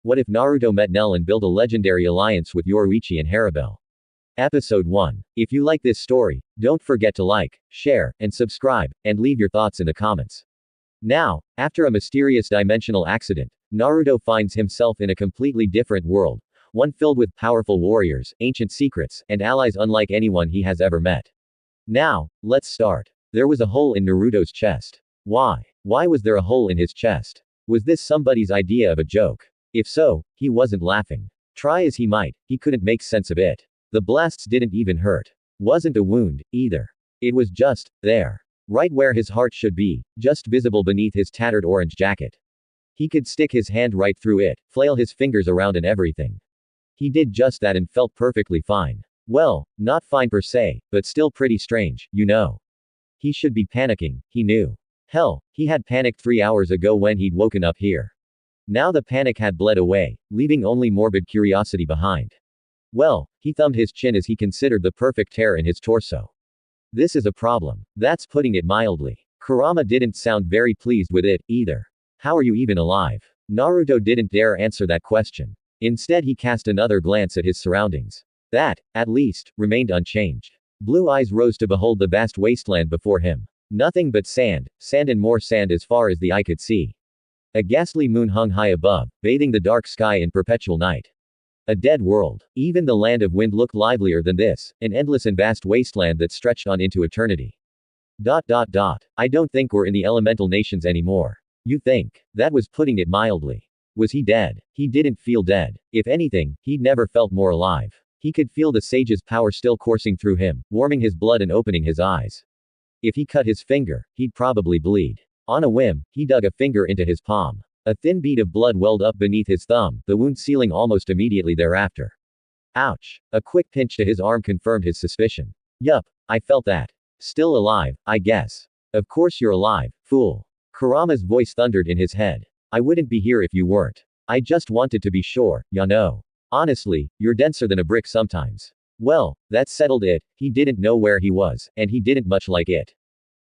What if Naruto met Nell and built a legendary alliance with Yoruichi and Harribel? Episode 1. If you like this story, don't forget to like, share, and subscribe, and leave your thoughts in the comments. Now, after a mysterious dimensional accident, Naruto finds himself in a completely different world, one filled with powerful warriors, ancient secrets, and allies unlike anyone he has ever met. Now, let's start. There was a hole in Naruto's chest. Why? Why was there a hole in his chest? Was this somebody's idea of a joke? If so, he wasn't laughing. Try as he might, he couldn't make sense of it. The blasts didn't even hurt. Wasn't a wound, either. It was just, there. Right where his heart should be, just visible beneath his tattered orange jacket. He could stick his hand right through it, flail his fingers around and everything. He did just that and felt perfectly fine. Well, not fine per se, but still pretty strange, you know. He should be panicking, he knew. Hell, he had panicked 3 hours ago when he'd woken up here. Now the panic had bled away, leaving only morbid curiosity behind. Well, he thumbed his chin as he considered the perfect tear in his torso. This is a problem. That's putting it mildly. Kurama didn't sound very pleased with it, either. How are you even alive? Naruto didn't dare answer that question. Instead he cast another glance at his surroundings. That, at least, remained unchanged. Blue eyes rose to behold the vast wasteland before him. Nothing but sand, sand and more sand as far as the eye could see. A ghastly moon hung high above, bathing the dark sky in perpetual night. A dead world. Even the land of wind looked livelier than this, an endless and vast wasteland that stretched on into eternity. I don't think we're in the elemental nations anymore. You think? That was putting it mildly. Was he dead? He didn't feel dead. If anything, he'd never felt more alive. He could feel the sage's power still coursing through him, warming his blood and opening his eyes. If he cut his finger, he'd probably bleed. On a whim, he dug a finger into his palm. A thin bead of blood welled up beneath his thumb, the wound sealing almost immediately thereafter. Ouch. A quick pinch to his arm confirmed his suspicion. Yup, I felt that. Still alive, I guess. Of course you're alive, fool. Kurama's voice thundered in his head. I wouldn't be here if you weren't. I just wanted to be sure, ya know. Honestly, you're denser than a brick sometimes. Well, that settled it. He didn't know where he was, and he didn't much like it.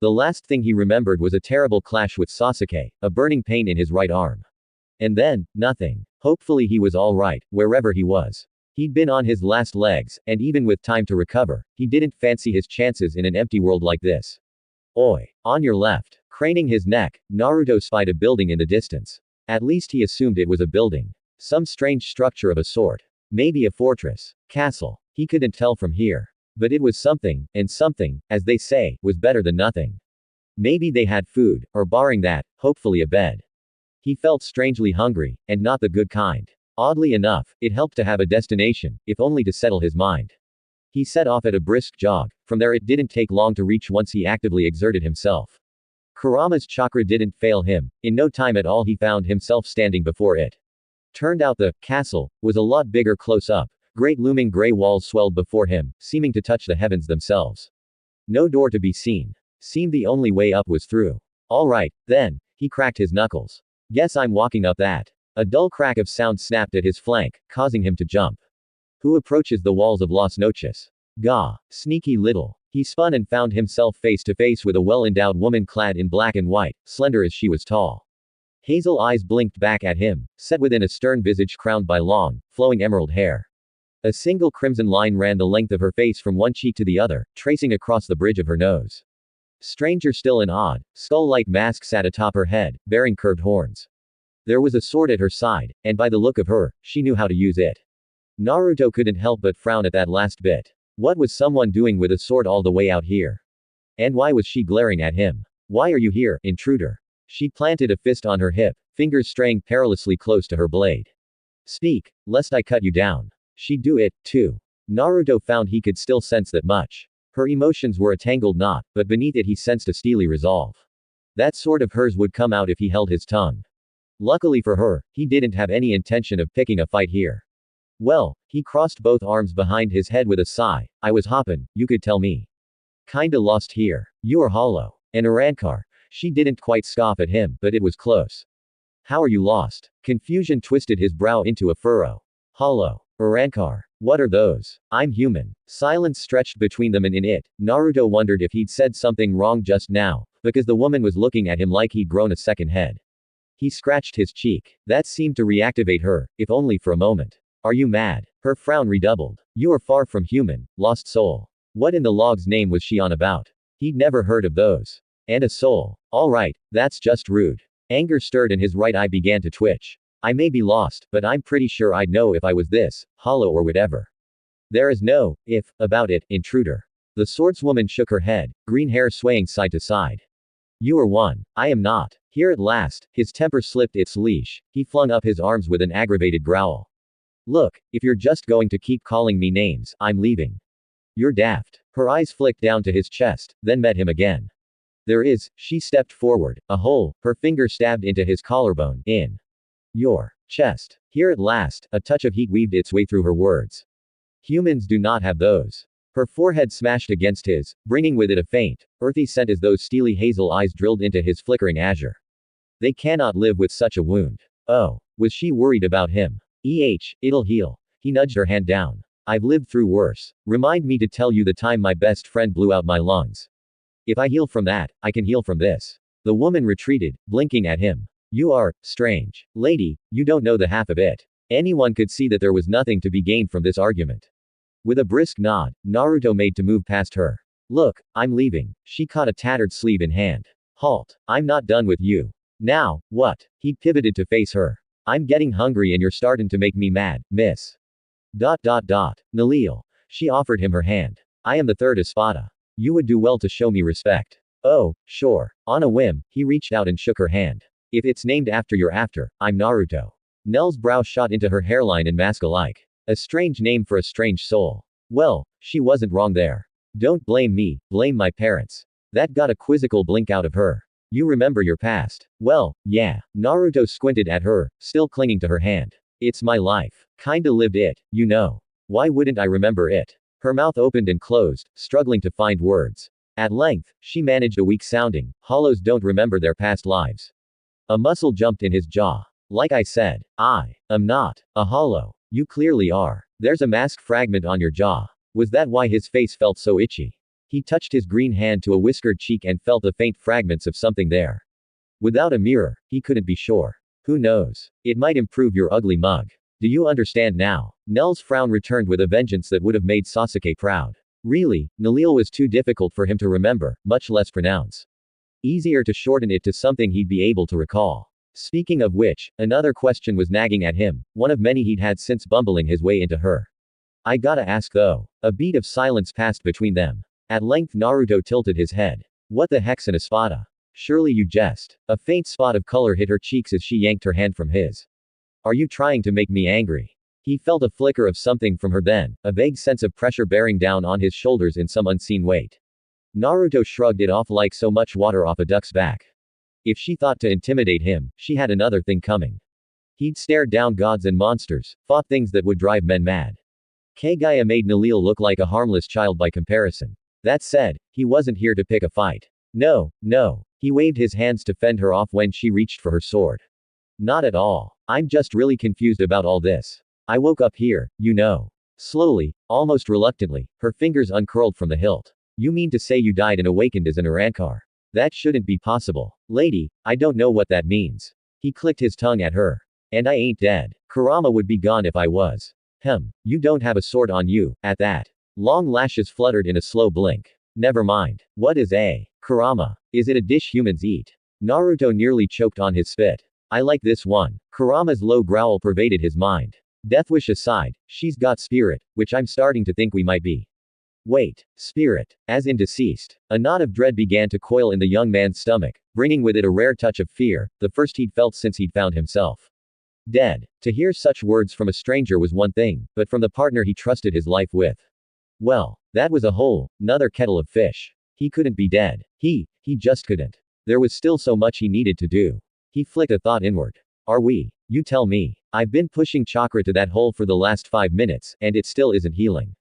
The last thing he remembered was a terrible clash with Sasuke, a burning pain in his right arm. And then, nothing. Hopefully he was alright, wherever he was. He'd been on his last legs, and even with time to recover, he didn't fancy his chances in an empty world like this. Oi! On your left. Craning his neck, Naruto spied a building in the distance. At least he assumed it was a building. Some strange structure of a sort. Maybe a fortress. Castle. He couldn't tell from here. But it was something, and something, as they say, was better than nothing. Maybe they had food, or barring that, hopefully a bed. He felt strangely hungry, and not the good kind. Oddly enough, it helped to have a destination, if only to settle his mind. He set off at a brisk jog. From there it didn't take long to reach once he actively exerted himself. Kurama's chakra didn't fail him. In no time at all he found himself standing before it. Turned out the castle was a lot bigger close up. Great looming gray walls swelled before him, seeming to touch the heavens themselves. No door to be seen. Seemed the only way up was through. Alright, then. He cracked his knuckles. Guess I'm walking up that. A dull crack of sound snapped at his flank, causing him to jump. Who approaches the walls of Las Noches? Gah. Sneaky little. He spun and found himself face to face with a well-endowed woman clad in black and white, slender as she was tall. Hazel eyes blinked back at him, set within a stern visage crowned by long, flowing emerald hair. A single crimson line ran the length of her face from one cheek to the other, tracing across the bridge of her nose. Stranger still an odd, skull-like mask sat atop her head, bearing curved horns. There was a sword at her side, and by the look of her, she knew how to use it. Naruto couldn't help but frown at that last bit. What was someone doing with a sword all the way out here? And why was she glaring at him? Why are you here, intruder? She planted a fist on her hip, fingers straying perilously close to her blade. Speak, lest I cut you down. She'd do it, too. Naruto found he could still sense that much. Her emotions were a tangled knot, but beneath it he sensed a steely resolve. That sword of hers would come out if he held his tongue. Luckily for her, he didn't have any intention of picking a fight here. Well, he crossed both arms behind his head with a sigh. I was hoppin', you could tell me. Kinda lost here. You're hollow. And Arankar. She didn't quite scoff at him, but it was close. How are you lost? Confusion twisted his brow into a furrow. Hollow. Arankar. What are those? I'm human. Silence stretched between them and in it, Naruto wondered if he'd said something wrong just now, because the woman was looking at him like he'd grown a second head. He scratched his cheek. That seemed to reactivate her, if only for a moment. Are you mad? Her frown redoubled. You are far from human, lost soul. What in the log's name was she on about? He'd never heard of those. And a soul. Alright, that's just rude. Anger stirred and his right eye began to twitch. I may be lost, but I'm pretty sure I'd know if I was this, hollow or whatever. There is no if about it, intruder. The swordswoman shook her head, green hair swaying side to side. You are one. I am not. Here at last, his temper slipped its leash. He flung up his arms with an aggravated growl. Look, if you're just going to keep calling me names, I'm leaving. You're daft. Her eyes flicked down to his chest, then met him again. There is, she stepped forward, a hole, her finger stabbed into his collarbone, in your chest. Here at last, a touch of heat weaved its way through her words. Humans do not have those. Her forehead smashed against his, bringing with it a faint, earthy scent as those steely hazel eyes drilled into his flickering azure. They cannot live with such a wound. Oh, was she worried about him? It'll heal. He nudged her hand down. I've lived through worse. Remind me to tell you the time my best friend blew out my lungs. If I heal from that, I can heal from this. The woman retreated, blinking at him. You are strange. Lady, you don't know the half of it. Anyone could see that there was nothing to be gained from this argument. With a brisk nod, Naruto made to move past her. Look, I'm leaving. She caught a tattered sleeve in hand. Halt. I'm not done with you. Now, what? He pivoted to face her. I'm getting hungry and you're starting to make me mad, miss. Nalil. She offered him her hand. I am the third Espada. You would do well to show me respect. Oh, sure. On a whim, he reached out and shook her hand. If it's named after your after, I'm Naruto. Nell's brow shot into her hairline and mask alike. A strange name for a strange soul. Well, she wasn't wrong there. Don't blame me, blame my parents. That got a quizzical blink out of her. You remember your past. Well, yeah. Naruto squinted at her, still clinging to her hand. It's my life. Kinda lived it, you know. Why wouldn't I remember it? Her mouth opened and closed, struggling to find words. At length, she managed a weak sounding, hollows don't remember their past lives. A muscle jumped in his jaw. Like I said, I am not a hollow. You clearly are. There's a mask fragment on your jaw. Was that why his face felt so itchy? He touched his green hand to a whiskered cheek and felt the faint fragments of something there. Without a mirror, he couldn't be sure. Who knows? It might improve your ugly mug. Do you understand now? Nell's frown returned with a vengeance that would have made Sasuke proud. Really, Nalil was too difficult for him to remember, much less pronounce. Easier to shorten it to something he'd be able to recall. Speaking of which, another question was nagging at him, one of many he'd had since bumbling his way into her. I gotta ask though. A beat of silence passed between them. At length Naruto tilted his head. What the heck's an espada? Surely you jest. A faint spot of color hit her cheeks as she yanked her hand from his. Are you trying to make me angry? He felt a flicker of something from her then, a vague sense of pressure bearing down on his shoulders in some unseen weight. Naruto shrugged it off like so much water off a duck's back. If she thought to intimidate him, she had another thing coming. He'd stared down gods and monsters, fought things that would drive men mad. Kagaya made Nalil look like a harmless child by comparison. That said, he wasn't here to pick a fight. No. He waved his hands to fend her off when she reached for her sword. Not at all. I'm just really confused about all this. I woke up here, you know. Slowly, almost reluctantly, her fingers uncurled from the hilt. You mean to say you died and awakened as an Urankar? That shouldn't be possible. Lady, I don't know what that means. He clicked his tongue at her. And I ain't dead. Kurama would be gone if I was. You don't have a sword on you, at that. Long lashes fluttered in a slow blink. Never mind. What is a Kurama? Is it a dish humans eat? Naruto nearly choked on his spit. I like this one. Kurama's low growl pervaded his mind. Deathwish aside, she's got spirit, which I'm starting to think we might be. Wait, spirit, as in deceased. A knot of dread began to coil in the young man's stomach, bringing with it a rare touch of fear, the first he'd felt since he'd found himself dead. To hear such words from a stranger was one thing, but from the partner he trusted his life with. Well, that was a whole nother kettle of fish. He couldn't be dead. He just couldn't. There was still so much he needed to do. He flicked a thought inward. Are we? You tell me. I've been pushing chakra to that hole for the last 5 minutes, and it still isn't healing.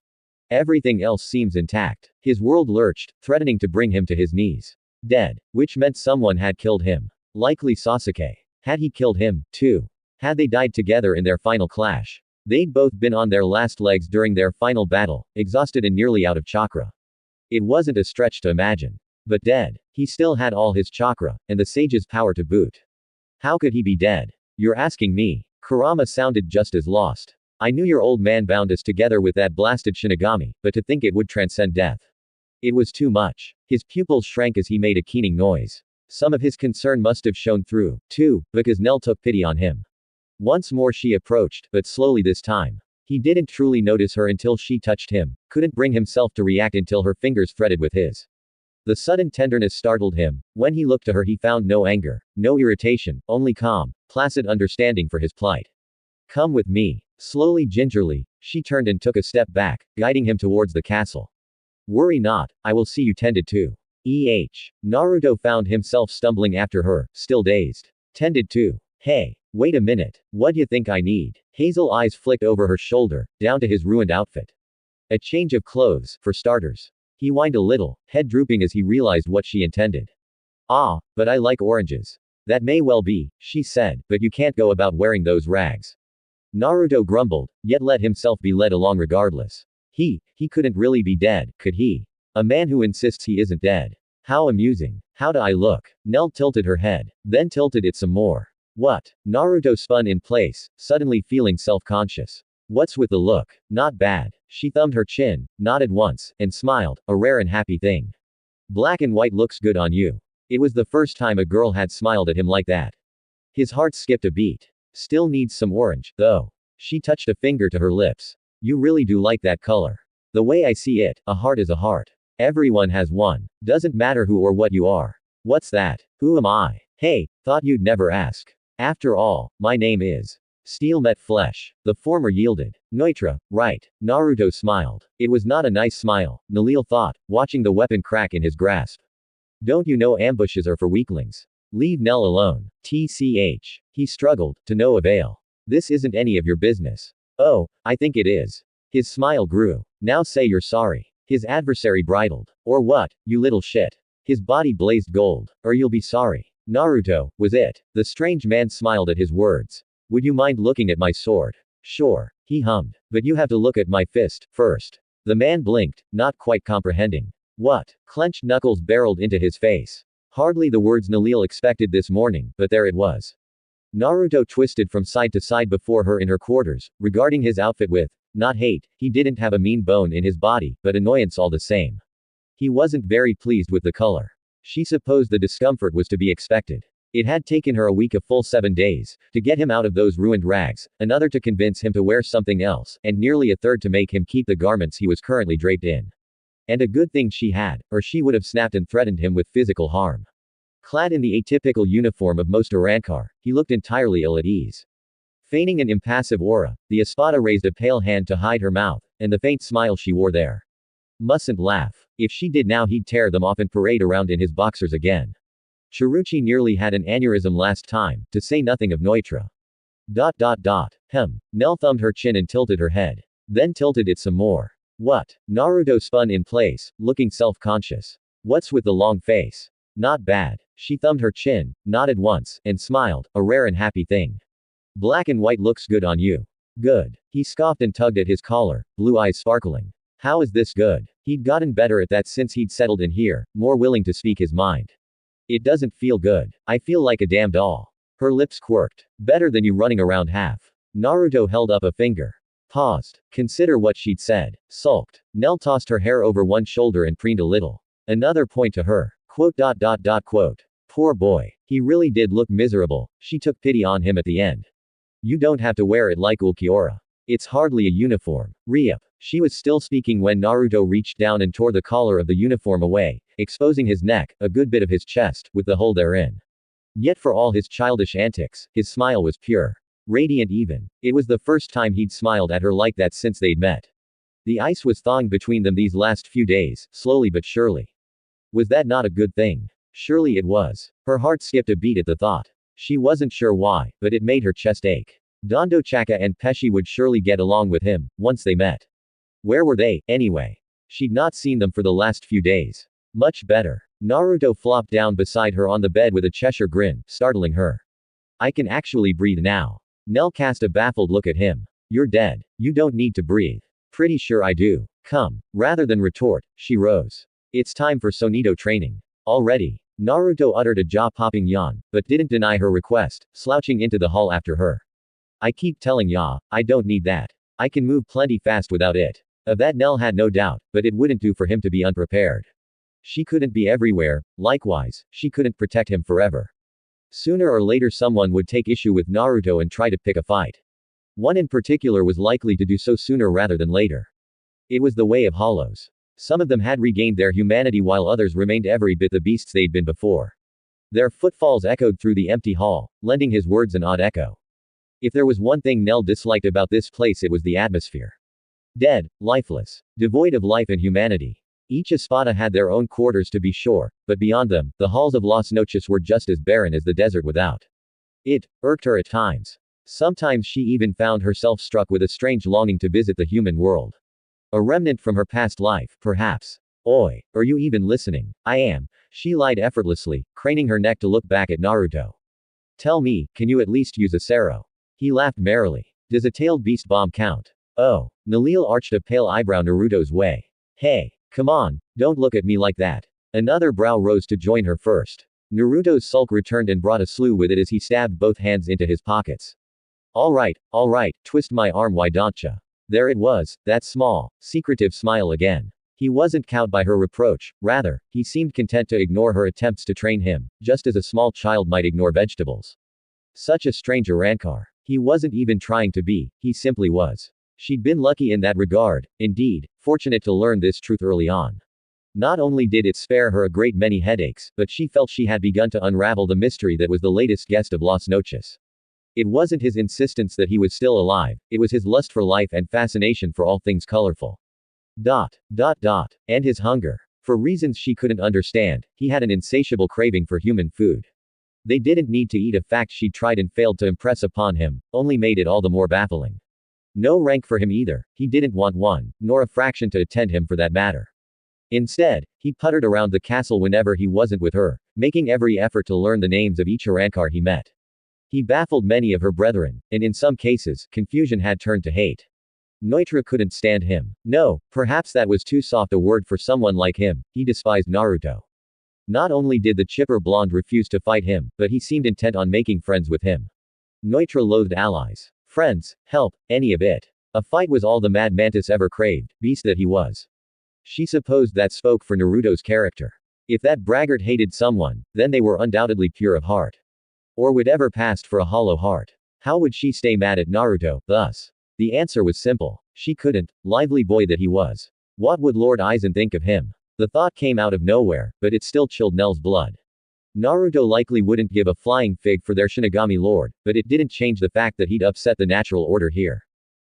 Everything else seems intact. His world lurched, threatening to bring him to his knees. Dead. Which meant someone had killed him. Likely Sasuke. Had he killed him, too? Had they died together in their final clash? They'd both been on their last legs during their final battle, exhausted and nearly out of chakra. It wasn't a stretch to imagine. But dead. He still had all his chakra, and the sage's power to boot. How could he be dead? You're asking me. Kurama sounded just as lost. I knew your old man bound us together with that blasted Shinigami, but to think it would transcend death. It was too much. His pupils shrank as he made a keening noise. Some of his concern must have shown through, too, because Nell took pity on him. Once more she approached, but slowly this time. He didn't truly notice her until she touched him, couldn't bring himself to react until her fingers fretted with his. The sudden tenderness startled him. When he looked to her he found no anger, no irritation, only calm, placid understanding for his plight. Come with me. Slowly, gingerly, she turned and took a step back, guiding him towards the castle. Worry not, I will see you tended to. Naruto found himself stumbling after her, still dazed. Tended to. Hey, wait a minute, what you think I need? Hazel eyes flicked over her shoulder, down to his ruined outfit. A change of clothes, for starters. He whined a little, head drooping as he realized what she intended. Ah, but I like oranges. That may well be, she said, but you can't go about wearing those rags. Naruto grumbled, yet let himself be led along regardless. He couldn't really be dead, could he? A man who insists he isn't dead. How amusing. How do I look? Nell tilted her head, then tilted it some more. What? Naruto spun in place, suddenly feeling self-conscious. What's with the look? Not bad. She thumbed her chin, nodded once, and smiled, a rare and happy thing. Black and white looks good on you. It was the first time a girl had smiled at him like that. His heart skipped a beat. Still needs some orange, though. She touched a finger to her lips. You really do like that color. The way I see it, a heart is a heart. Everyone has one. Doesn't matter who or what you are. What's that? Who am I? Hey, thought you'd never ask. After all, my name is. Steel met flesh. The former yielded. Neutra, right. Naruto smiled. It was not a nice smile, Nalil thought, watching the weapon crack in his grasp. Don't you know ambushes are for weaklings? Leave Nell alone. TCH. He struggled, to no avail. This isn't any of your business. Oh, I think it is. His smile grew. Now say you're sorry. His adversary bridled. Or what, you little shit. His body blazed gold. Or you'll be sorry. Naruto, was it? The strange man smiled at his words. Would you mind looking at my sword? Sure. He hummed. But you have to look at my fist, first. The man blinked, not quite comprehending. What? Clenched knuckles barreled into his face. Hardly the words Nalil expected this morning, but there it was. Naruto twisted from side to side before her in her quarters, regarding his outfit with, not hate, he didn't have a mean bone in his body, but annoyance all the same. He wasn't very pleased with the color. She supposed the discomfort was to be expected. It had taken her a week, a full 7 days, to get him out of those ruined rags, another to convince him to wear something else, and nearly a third to make him keep the garments he was currently draped in. And a good thing she had, or she would have snapped and threatened him with physical harm. Clad in the atypical uniform of most Arankar, he looked entirely ill at ease. Feigning an impassive aura, the Espada raised a pale hand to hide her mouth, and the faint smile she wore there. Mustn't laugh. If she did now he'd tear them off and parade around in his boxers again. Yoruichi nearly had an aneurysm last time, to say nothing of Neutra. Nell thumbed her chin and tilted her head. Then tilted it some more. What? Naruto spun in place, looking self-conscious. What's with the long face? Not bad. She thumbed her chin, nodded once, and smiled, a rare and happy thing. Black and white looks good on you. Good. He scoffed and tugged at his collar, blue eyes sparkling. How is this good? He'd gotten better at that since he'd settled in here, more willing to speak his mind. It doesn't feel good. I feel like a damn doll. Her lips quirked. Better than you running around half. Naruto held up a finger. Paused. Consider what she'd said. Sulked. Nell tossed her hair over one shoulder and preened a little. Another point to her. Quote. Poor boy. He really did look miserable. She took pity on him at the end. You don't have to wear it like Ulquiorra. It's hardly a uniform. Re-up. She was still speaking when Naruto reached down and tore the collar of the uniform away, exposing his neck, a good bit of his chest, with the hole therein. Yet for all his childish antics, his smile was pure. Radiant even. It was the first time he'd smiled at her like that since they'd met. The ice was thawing between them these last few days, slowly but surely. Was that not a good thing? Surely it was. Her heart skipped a beat at the thought. She wasn't sure why, but it made her chest ache. Dondo Chaka and Peshi would surely get along with him, once they met. Where were they, anyway? She'd not seen them for the last few days. Much better. Naruto flopped down beside her on the bed with a Cheshire grin, startling her. I can actually breathe now. Nell cast a baffled look at him. You're dead. You don't need to breathe. Pretty sure I do. Come. Rather than retort, she rose. It's time for Sonito training. Already. Naruto uttered a jaw-popping yawn, but didn't deny her request, slouching into the hall after her. I keep telling ya, I don't need that. I can move plenty fast without it. Of that Nell had no doubt, but it wouldn't do for him to be unprepared. She couldn't be everywhere, likewise, she couldn't protect him forever. Sooner or later someone would take issue with Naruto and try to pick a fight. One in particular was likely to do so sooner rather than later. It was the way of hollows. Some of them had regained their humanity while others remained every bit the beasts they'd been before. Their footfalls echoed through the empty hall, lending his words an odd echo. If there was one thing Nell disliked about this place, it was the atmosphere. Dead, lifeless, devoid of life and humanity. Each espada had their own quarters to be sure, but beyond them, the halls of Las Noches were just as barren as the desert without. It irked her at times. Sometimes she even found herself struck with a strange longing to visit the human world. A remnant from her past life, perhaps. Oi, are you even listening? I am. She lied effortlessly, craning her neck to look back at Naruto. Tell me, can you at least use a Sero? He laughed merrily. Does a tailed beast bomb count? Oh. Nalil arched a pale eyebrow Naruto's way. Hey. Come on, don't look at me like that. Another brow rose to join her first. Naruto's sulk returned and brought a slew with it as he stabbed both hands into his pockets. Alright, twist my arm, why don't ya? There it was, that small, secretive smile again. He wasn't cowed by her reproach, rather, he seemed content to ignore her attempts to train him, just as a small child might ignore vegetables. Such a strange Arankar. He wasn't even trying to be, he simply was. She'd been lucky in that regard, indeed, fortunate to learn this truth early on. Not only did it spare her a great many headaches, but she felt she had begun to unravel the mystery that was the latest guest of Las Noches. It wasn't his insistence that he was still alive, it was his lust for life and fascination for all things colorful. And his hunger. For reasons she couldn't understand, he had an insatiable craving for human food. They didn't need to eat, a fact she'd tried and failed to impress upon him, only made it all the more baffling. No rank for him either, he didn't want one, nor a fraction to attend him for that matter. Instead, he puttered around the castle whenever he wasn't with her, making every effort to learn the names of each Arankar he met. He baffled many of her brethren, and in some cases, confusion had turned to hate. Neutra couldn't stand him. No, perhaps that was too soft a word for someone like him, he despised Naruto. Not only did the chipper blonde refuse to fight him, but he seemed intent on making friends with him. Neutra loathed allies. Friends, help, any of it. A fight was all the Mad Mantis ever craved, beast that he was. She supposed that spoke for Naruto's character. If that braggart hated someone, then they were undoubtedly pure of heart. Or would ever passed for a hollow heart. How would she stay mad at Naruto, thus? The answer was simple. She couldn't, lively boy that he was. What would Lord Aizen think of him? The thought came out of nowhere, but it still chilled Nell's blood. Naruto likely wouldn't give a flying fig for their Shinigami lord, but it didn't change the fact that he'd upset the natural order here.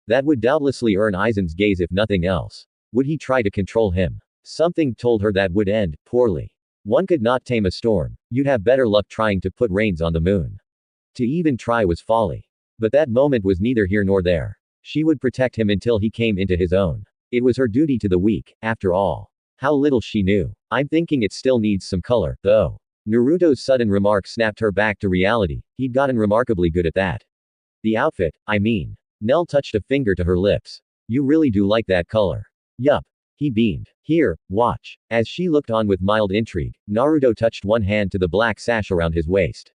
That would doubtlessly earn Aizen's gaze if nothing else. Would he try to control him? Something told her that would end poorly. One could not tame a storm. You'd have better luck trying to put rains on the moon. To even try was folly. But that moment was neither here nor there. She would protect him until he came into his own. It was her duty to the weak, after all. How little she knew. I'm thinking it still needs some color, though. Naruto's sudden remark snapped her back to reality. He'd gotten remarkably good at that. The outfit, I mean. Nell touched a finger to her lips. You really do like that color. Yup. He beamed. Here, watch. As she looked on with mild intrigue, Naruto touched one hand to the black sash around his waist.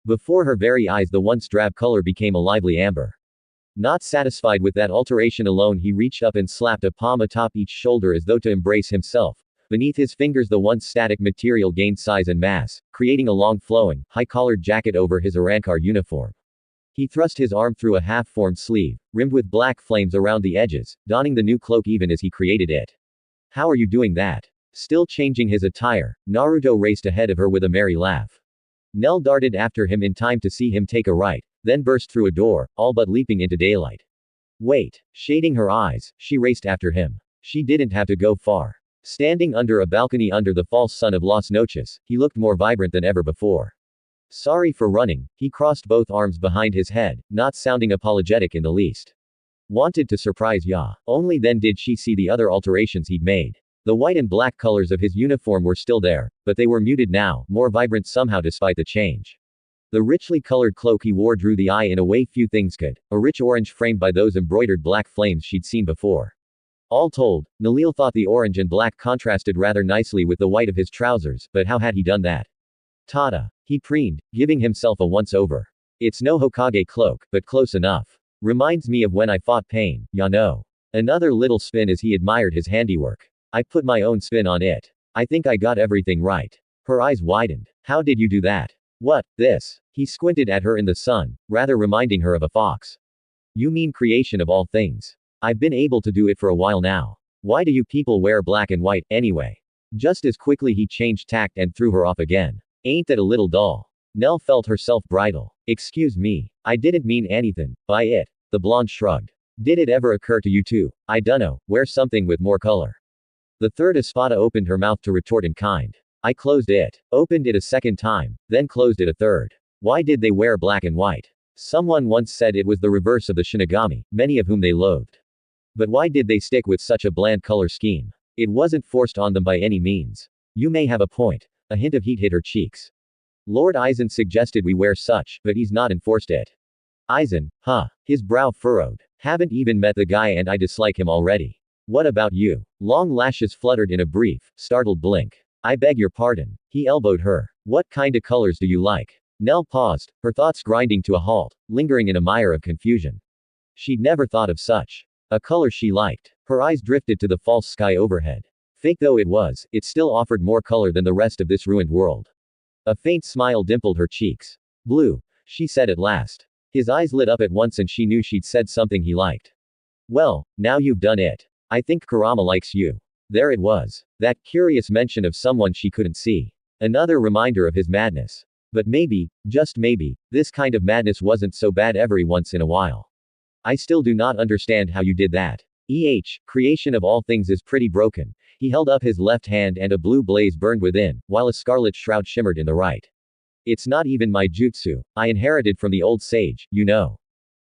Before her very eyes the once drab color became a lively amber. Not satisfied with that alteration alone, he reached up and slapped a palm atop each shoulder as though to embrace himself. Beneath his fingers the once static material gained size and mass, creating a long flowing, high-collared jacket over his Arankar uniform. He thrust his arm through a half-formed sleeve, rimmed with black flames around the edges, donning the new cloak even as he created it. How are you doing that? Still changing his attire, Naruto raced ahead of her with a merry laugh. Nell darted after him in time to see him take a right, then burst through a door, all but leaping into daylight. Wait. Shading her eyes, she raced after him. She didn't have to go far. Standing under a balcony under the false sun of Las Noches, he looked more vibrant than ever before. Sorry for running, he crossed both arms behind his head, not sounding apologetic in the least. Wanted to surprise Ya. Only then did she see the other alterations he'd made. The white and black colors of his uniform were still there, but they were muted now, more vibrant somehow despite the change. The richly colored cloak he wore drew the eye in a way few things could, a rich orange framed by those embroidered black flames she'd seen before. All told, Nalil thought the orange and black contrasted rather nicely with the white of his trousers, but how had he done that? Tada. He preened, giving himself a once-over. It's no Hokage cloak, but close enough. Reminds me of when I fought Pain, ya know. Another little spin as he admired his handiwork. I put my own spin on it. I think I got everything right. Her eyes widened. How did you do that? What, this? He squinted at her in the sun, rather reminding her of a fox. You mean creation of all things. I've been able to do it for a while now. Why do you people wear black and white, anyway? Just as quickly he changed tact and threw her off again. Ain't that a little dull? Nell felt herself bridle. Excuse me. I didn't mean anything by it. The blonde shrugged. Did it ever occur to you to, I dunno, wear something with more color? The third Espada opened her mouth to retort in kind. I closed it. Opened it a second time, then closed it a third. Why did they wear black and white? Someone once said it was the reverse of the Shinigami, many of whom they loathed. But why did they stick with such a bland color scheme? It wasn't forced on them by any means. You may have a point. A hint of heat hit her cheeks. Lord Aizen suggested we wear such, but he's not enforced it. Aizen, huh? His brow furrowed. Haven't even met the guy and I dislike him already. What about you? Long lashes fluttered in a brief, startled blink. I beg your pardon. He elbowed her. What kinda colors do you like? Nell paused, her thoughts grinding to a halt, lingering in a mire of confusion. She'd never thought of such a color she liked. Her eyes drifted to the false sky overhead. Fake though it was, it still offered more color than the rest of this ruined world. A faint smile dimpled her cheeks. Blue, she said at last. His eyes lit up at once and she knew she'd said something he liked. Well, now you've done it. I think Kurama likes you. There it was. That curious mention of someone she couldn't see. Another reminder of his madness. But maybe, just maybe, this kind of madness wasn't so bad every once in a while. I still do not understand how you did that. Creation of all things is pretty broken. He held up his left hand and a blue blaze burned within, while a scarlet shroud shimmered in the right. It's not even my jutsu. I inherited from the old sage, you know.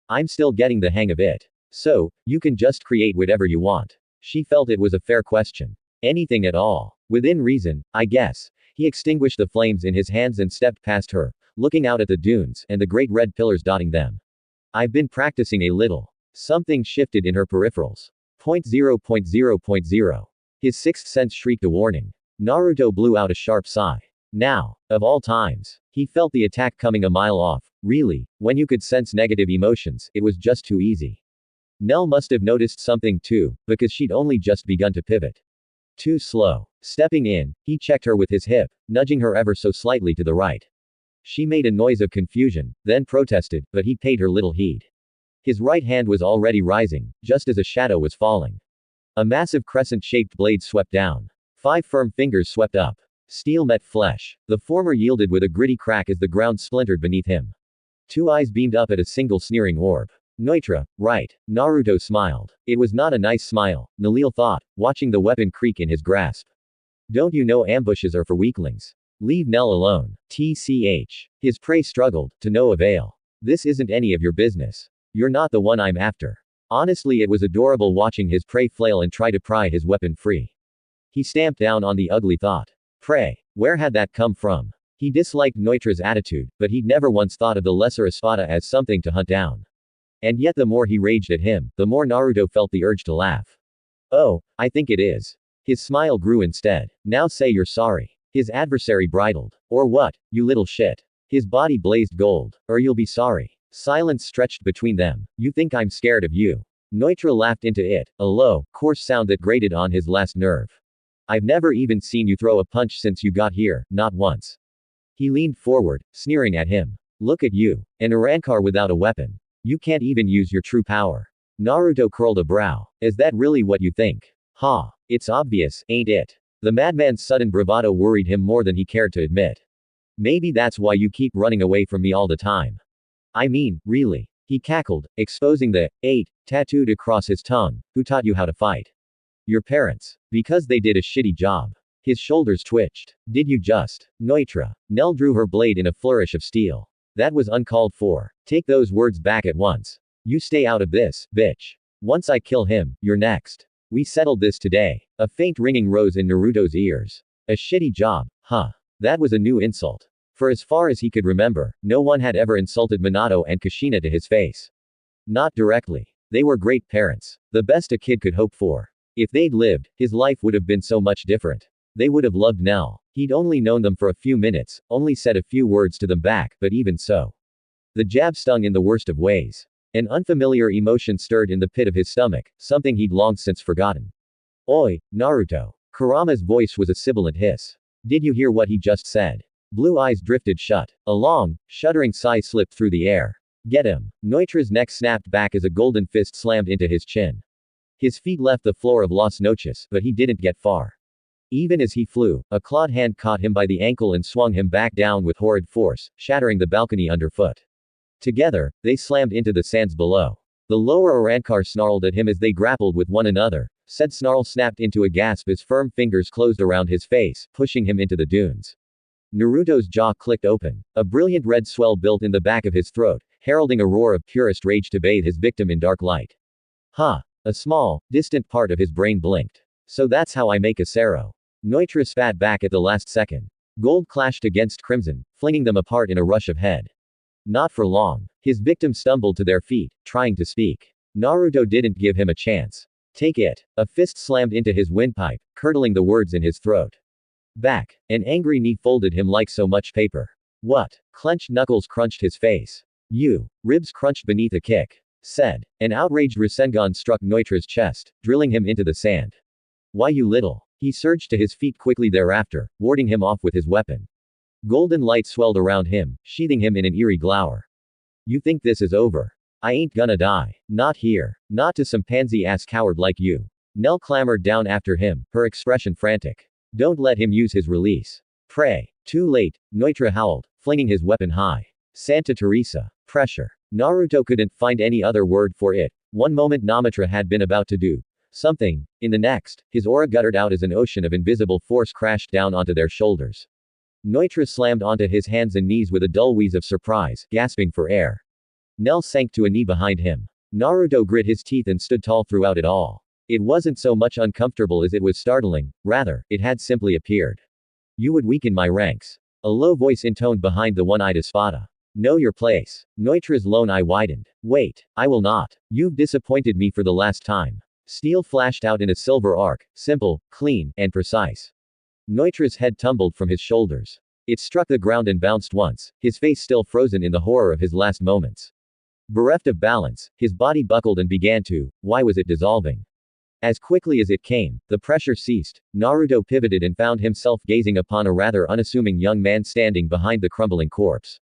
I'm still getting the hang of it. So, you can just create whatever you want. She felt it was a fair question. Anything at all. Within reason, I guess. He extinguished the flames in his hands and stepped past her, looking out at the dunes and the great red pillars dotting them. I've been practicing a little. Something shifted in her peripherals. 0.0.0.0. His sixth sense shrieked a warning. Naruto blew out a sharp sigh. Now, of all times, he felt the attack coming a mile off. Really, when you could sense negative emotions, it was just too easy. Nell must have noticed something too, because she'd only just begun to pivot. Too slow. Stepping in, he checked her with his hip, nudging her ever so slightly to the right. She made a noise of confusion, then protested, but he paid her little heed. His right hand was already rising, just as a shadow was falling. A massive crescent-shaped blade swept down. 5 firm fingers swept up. Steel met flesh. The former yielded with a gritty crack as the ground splintered beneath him. 2 eyes beamed up at a single sneering orb. Neutra, right. Naruto smiled. It was not a nice smile, Nalil thought, watching the weapon creak in his grasp. Don't you know ambushes are for weaklings? Leave Nell alone. TCH. His prey struggled, to no avail. This isn't any of your business. You're not the one I'm after. Honestly, it was adorable watching his prey flail and try to pry his weapon free. He stamped down on the ugly thought. Prey. Where had that come from? He disliked Neutra's attitude, but he'd never once thought of the lesser Espada as something to hunt down. And yet the more he raged at him, the more Naruto felt the urge to laugh. Oh, I think it is. His smile grew instead. Now say you're sorry. His adversary bridled. Or what, you little shit. His body blazed gold. Or you'll be sorry. Silence stretched between them. You think I'm scared of you? Neutra laughed into it, a low, coarse sound that grated on his last nerve. I've never even seen you throw a punch since you got here, not once. He leaned forward, sneering at him. Look at you. An Arankar without a weapon. You can't even use your true power. Naruto curled a brow. Is that really what you think? Ha. It's obvious, ain't it? The madman's sudden bravado worried him more than he cared to admit. Maybe that's why you keep running away from me all the time. I mean, really. He cackled, exposing the 8 tattooed across his tongue. Who taught you how to fight? Your parents. Because they did a shitty job. His shoulders twitched. Did you just? Neutra. Nell drew her blade in a flourish of steel. That was uncalled for. Take those words back at once. You stay out of this, bitch. Once I kill him, you're next. We settled this today. A faint ringing rose in Naruto's ears. A shitty job, huh? That was a new insult. For as far as he could remember, no one had ever insulted Minato and Kushina to his face. Not directly. They were great parents. The best a kid could hope for. If they'd lived, his life would have been so much different. They would have loved Nell. He'd only known them for a few minutes, only said a few words to them back, but even so. The jab stung in the worst of ways. An unfamiliar emotion stirred in the pit of his stomach, something he'd long since forgotten. Oi, Naruto. Kurama's voice was a sibilant hiss. Did you hear what he just said? Blue eyes drifted shut. A long, shuddering sigh slipped through the air. Get him. Neutra's neck snapped back as a golden fist slammed into his chin. His feet left the floor of Las Noches, but he didn't get far. Even as he flew, a clawed hand caught him by the ankle and swung him back down with horrid force, shattering the balcony underfoot. Together, they slammed into the sands below. The lower Arankar snarled at him as they grappled with one another. Said snarl snapped into a gasp as firm fingers closed around his face, pushing him into the dunes. Naruto's jaw clicked open. A brilliant red swell built in the back of his throat, heralding a roar of purest rage to bathe his victim in dark light. Huh. A small, distant part of his brain blinked. So that's how I make a Sero. Neutra spat back at the last second. Gold clashed against crimson, flinging them apart in a rush of head. Not for long. His victim stumbled to their feet, trying to speak. Naruto didn't give him a chance. Take it. A fist slammed into his windpipe, curdling the words in his throat. Back. An angry knee folded him like so much paper. What? Clenched knuckles crunched his face. You. Ribs crunched beneath a kick. Said. An outraged Rasengan struck Neutra's chest, drilling him into the sand. Why you little? He surged to his feet quickly thereafter, warding him off with his weapon. Golden light swelled around him, sheathing him in an eerie glower. You think this is over? I ain't gonna die. Not here. Not to some pansy-ass coward like you. Nell clamored down after him, her expression frantic. Don't let him use his release. Pray. Too late, Neutra howled, flinging his weapon high. Santa Teresa. Pressure. Naruto couldn't find any other word for it. One moment Namitra had been about to do something. In the next, his aura guttered out as an ocean of invisible force crashed down onto their shoulders. Neutra slammed onto his hands and knees with a dull wheeze of surprise, gasping for air. Nell sank to a knee behind him. Naruto grit his teeth and stood tall throughout it all. It wasn't so much uncomfortable as it was startling, rather, it had simply appeared. You would weaken my ranks. A low voice intoned behind the one-eyed Espada. Know your place. Neutra's lone eye widened. Wait, I will not. You've disappointed me for the last time. Steel flashed out in a silver arc, simple, clean, and precise. Neutra's head tumbled from his shoulders. It struck the ground and bounced once, his face still frozen in the horror of his last moments. Bereft of balance, his body buckled and began to, why was it dissolving? As quickly as it came, the pressure ceased. Naruto pivoted and found himself gazing upon a rather unassuming young man standing behind the crumbling corpse.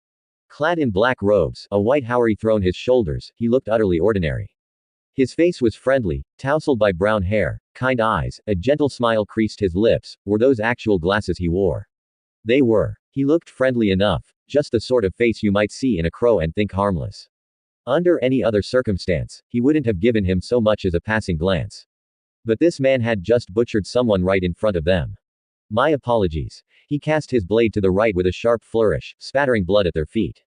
Clad in black robes, a white haori thrown his shoulders, he looked utterly ordinary. His face was friendly, tousled by brown hair, kind eyes, a gentle smile creased his lips. Were those actual glasses he wore? They were. He looked friendly enough, just the sort of face you might see in a crow and think harmless. Under any other circumstance, he wouldn't have given him so much as a passing glance. But this man had just butchered someone right in front of them. My apologies. He cast his blade to the right with a sharp flourish, spattering blood at their feet.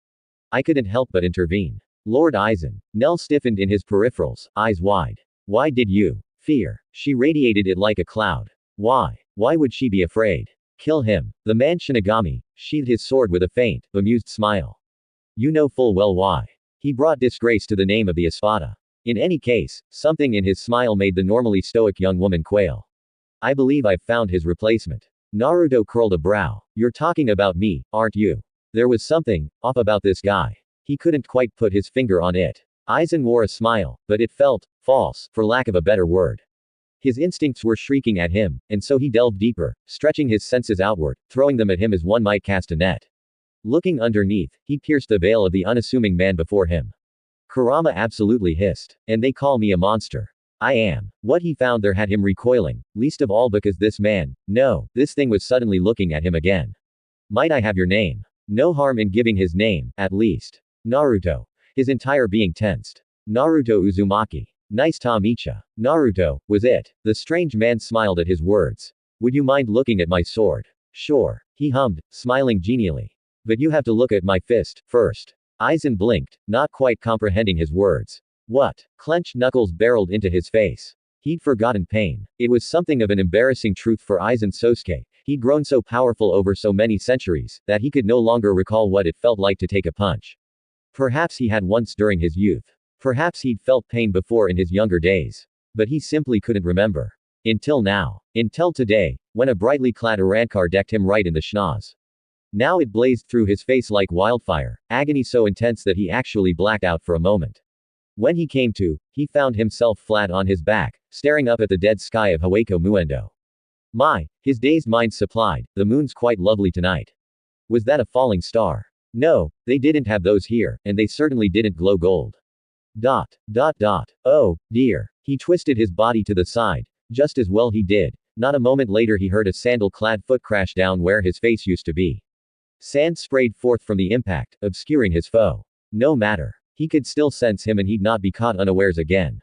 I couldn't help but intervene. Lord Aizen. Nell stiffened in his peripherals, eyes wide. Why did you? Fear. She radiated it like a cloud. Why? Why would she be afraid? Kill him. The man Shinigami sheathed his sword with a faint, bemused smile. You know full well why. He brought disgrace to the name of the Espada. In any case, something in his smile made the normally stoic young woman quail. I believe I've found his replacement. Naruto curled a brow. You're talking about me, aren't you? There was something off about this guy. He couldn't quite put his finger on it. Aizen wore a smile, but it felt false, for lack of a better word. His instincts were shrieking at him, and so he delved deeper, stretching his senses outward, throwing them at him as one might cast a net. Looking underneath, he pierced the veil of the unassuming man before him. Kurama absolutely hissed. And they call me a monster. I am. What he found there had him recoiling, least of all because this man, no, this thing was suddenly looking at him again. Might I have your name? No harm in giving his name, at least. Naruto. His entire being tensed. Naruto Uzumaki. Nice to meetcha. Naruto, was it? The strange man smiled at his words. Would you mind looking at my sword? Sure. He hummed, smiling genially. But you have to look at my fist, first. Aizen blinked, not quite comprehending his words. What? Clenched knuckles barreled into his face. He'd forgotten pain. It was something of an embarrassing truth for Aizen Sosuke. He'd grown so powerful over so many centuries, that he could no longer recall what it felt like to take a punch. Perhaps he had once during his youth. Perhaps he'd felt pain before in his younger days. But he simply couldn't remember. Until now. Until today, when a brightly clad Arankar decked him right in the schnoz. Now it blazed through his face like wildfire, agony so intense that he actually blacked out for a moment. When he came to, he found himself flat on his back, staring up at the dead sky of Hawako Muendo. My, his dazed mind supplied, the moon's quite lovely tonight. Was that a falling star? No, they didn't have those here, and they certainly didn't glow gold. Oh, dear. He twisted his body to the side, just as well he did. Not a moment later he heard a sandal-clad foot crash down where his face used to be. Sand sprayed forth from the impact, obscuring his foe. No matter. He could still sense him and he'd not be caught unawares again.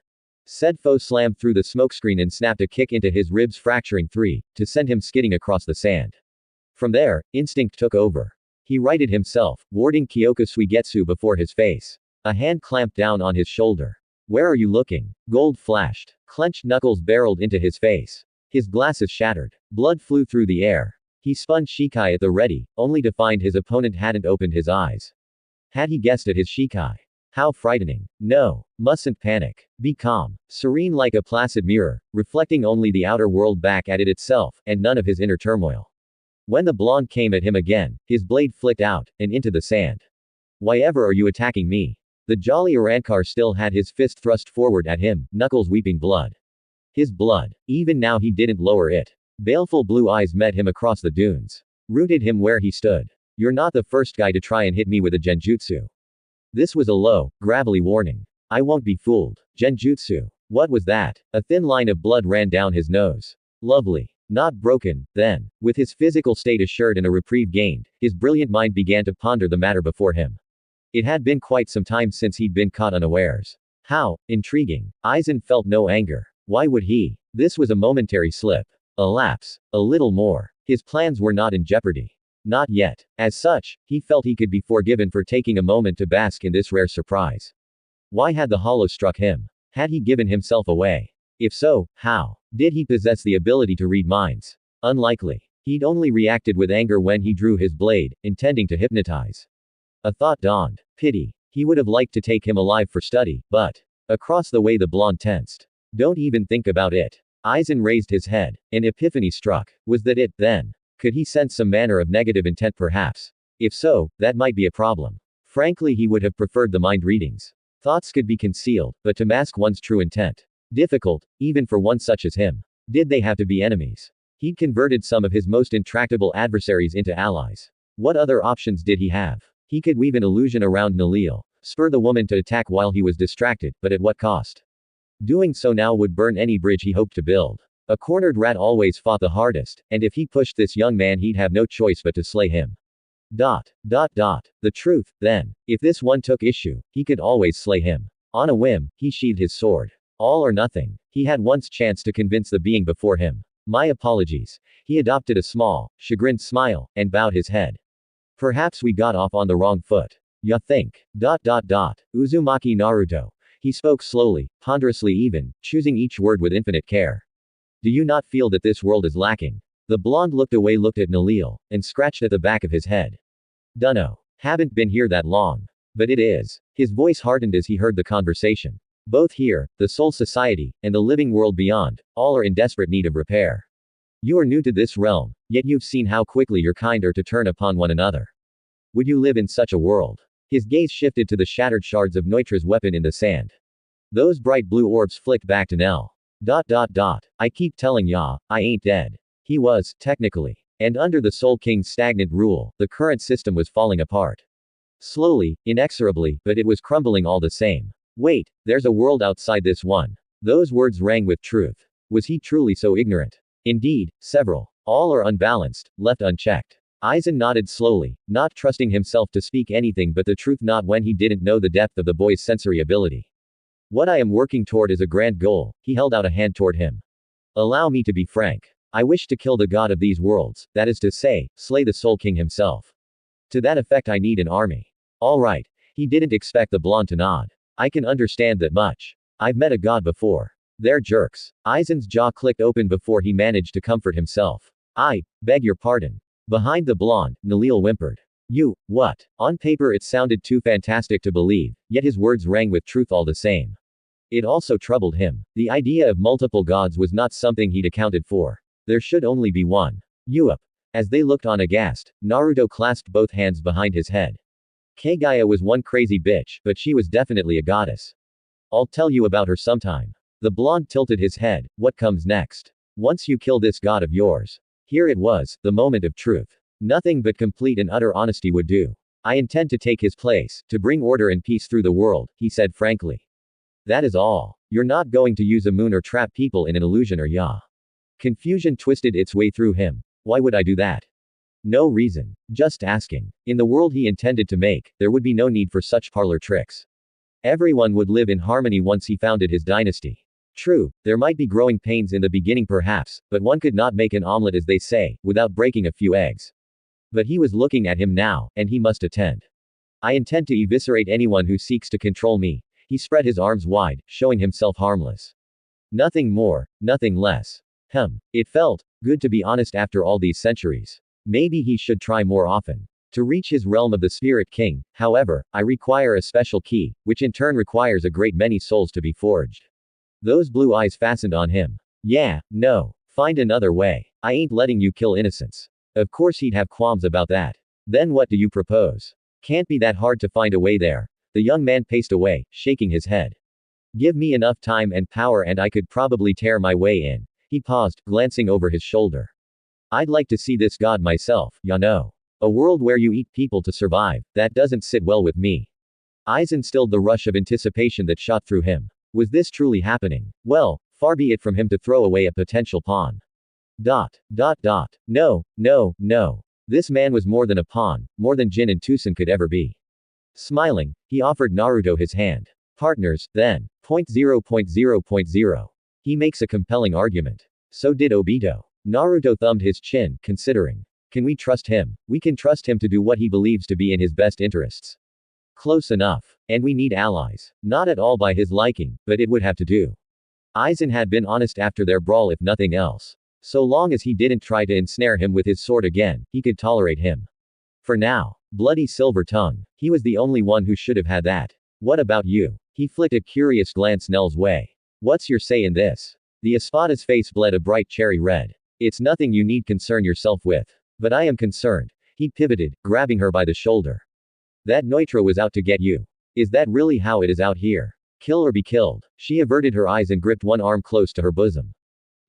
Said foe slammed through the smokescreen and snapped a kick into his ribs, fracturing 3, to send him skidding across the sand. From there, instinct took over. He righted himself, warding Kyoko Suigetsu before his face. A hand clamped down on his shoulder. Where are you looking? Gold flashed. Clenched knuckles barreled into his face. His glasses shattered. Blood flew through the air. He spun Shikai at the ready, only to find his opponent hadn't opened his eyes. Had he guessed at his Shikai? How frightening. No. Mustn't panic. Be calm. Serene like a placid mirror, reflecting only the outer world back at it itself, and none of his inner turmoil. When the blonde came at him again, his blade flicked out, and into the sand. Why ever are you attacking me? The jolly Arankar still had his fist thrust forward at him, knuckles weeping blood. His blood. Even now he didn't lower it. Baleful blue eyes met him across the dunes. Rooted him where he stood. You're not the first guy to try and hit me with a genjutsu. This was a low, gravelly warning. I won't be fooled. Genjutsu. What was that? A thin line of blood ran down his nose. Lovely. Not broken, then. With his physical state assured and a reprieve gained, his brilliant mind began to ponder the matter before him. It had been quite some time since he'd been caught unawares. How intriguing. Aizen felt no anger. Why would he? This was a momentary slip. A lapse. A little more. His plans were not in jeopardy. Not yet. As such, he felt he could be forgiven for taking a moment to bask in this rare surprise. Why had the hollow struck him? Had he given himself away? If so, how? Did he possess the ability to read minds? Unlikely. He'd only reacted with anger when he drew his blade, intending to hypnotize. A thought dawned. Pity. He would have liked to take him alive for study, but. Across the way the blonde tensed. Don't even think about it. Aizen raised his head. An epiphany struck. Was that it, then? Could he sense some manner of negative intent perhaps? If so, that might be a problem. Frankly, he would have preferred the mind readings. Thoughts could be concealed, but to mask one's true intent. Difficult, even for one such as him. Did they have to be enemies? He'd converted some of his most intractable adversaries into allies. What other options did he have? He could weave an illusion around Nalil, spur the woman to attack while he was distracted, but at what cost? Doing so now would burn any bridge he hoped to build. A cornered rat always fought the hardest, and if he pushed this young man he'd have no choice but to slay him. The truth, then. If this one took issue, he could always slay him. On a whim, he sheathed his sword. All or nothing. He had once chance to convince the being before him. My apologies. He adopted a small, chagrined smile, and bowed his head. Perhaps we got off on the wrong foot. Ya think. Uzumaki Naruto. He spoke slowly, ponderously even, choosing each word with infinite care. Do you not feel that this world is lacking? The blonde looked away, looked at Nalil, and scratched at the back of his head. Dunno. Haven't been here that long. But it is. His voice hardened as he heard the conversation. Both here, the soul society, and the living world beyond, all are in desperate need of repair. You are new to this realm, yet you've seen how quickly your kind are to turn upon one another. Would you live in such a world? His gaze shifted to the shattered shards of Neutra's weapon in the sand. Those bright blue orbs flicked back to Nell. I keep telling ya, I ain't dead. He was, technically. And under the Soul King's stagnant rule, the current system was falling apart. Slowly, inexorably, but it was crumbling all the same. Wait, there's a world outside this one. Those words rang with truth. Was he truly so ignorant? Indeed, several. All are unbalanced, left unchecked. Aizen nodded slowly, not trusting himself to speak anything but the truth, not when he didn't know the depth of the boy's sensory ability. What I am working toward is a grand goal. He held out a hand toward him. Allow me to be frank. I wish to kill the god of these worlds, that is to say, slay the Soul King himself. To that effect I need an army. Alright. He didn't expect the blonde to nod. I can understand that much. I've met a god before. They're jerks. Aizen's jaw clicked open before he managed to comfort himself. I beg your pardon. Behind the blonde, Nalil whimpered. You, what? On paper it sounded too fantastic to believe, yet his words rang with truth all the same. It also troubled him. The idea of multiple gods was not something he'd accounted for. There should only be one. Yup. As they looked on aghast, Naruto clasped both hands behind his head. Kagaya was one crazy bitch, but she was definitely a goddess. I'll tell you about her sometime. The blonde tilted his head. What comes next? Once you kill this god of yours. Here it was, the moment of truth. Nothing but complete and utter honesty would do. I intend to take his place, to bring order and peace through the world, he said frankly. That is all. You're not going to use a moon or trap people in an illusion or ya. Confusion twisted its way through him. Why would I do that? No reason. Just asking. In the world he intended to make, there would be no need for such parlor tricks. Everyone would live in harmony once he founded his dynasty. True, there might be growing pains in the beginning perhaps, but one could not make an omelet as they say, without breaking a few eggs. But he was looking at him now, and he must attend. I intend to eviscerate anyone who seeks to control me. He spread his arms wide, showing himself harmless. Nothing more, nothing less. It felt good to be honest after all these centuries. Maybe he should try more often. To reach his realm of the Spirit King, however, I require a special key, which in turn requires a great many souls to be forged. Those blue eyes fastened on him. Yeah, no. Find another way. I ain't letting you kill innocents. Of course he'd have qualms about that. Then what do you propose? Can't be that hard to find a way there. The young man paced away, shaking his head. Give me enough time and power and I could probably tear my way in. He paused, glancing over his shoulder. I'd like to see this god myself, ya know. A world where you eat people to survive, that doesn't sit well with me. Aizen stilled the rush of anticipation that shot through him. Was this truly happening? Well, far be it from him to throw away a potential pawn. No. This man was more than a pawn, more than Jin and Tucson could ever be. Smiling, he offered Naruto his hand. Partners, then. 0.0.0. He makes a compelling argument. So did Obito. Naruto thumbed his chin, considering. Can we trust him? We can trust him to do what he believes to be in his best interests. Close enough. And we need allies. Not at all by his liking, but it would have to do. Aizen had been honest after their brawl if nothing else. So long as he didn't try to ensnare him with his sword again, he could tolerate him. For now. Bloody silver tongue. He was the only one who should have had that. What about you? He flicked a curious glance Nell's way. What's your say in this? The Espada's face bled a bright cherry red. It's nothing you need concern yourself with. But I am concerned. He pivoted, grabbing her by the shoulder. That Noitra was out to get you. Is that really how it is out here? Kill or be killed. She averted her eyes and gripped one arm close to her bosom.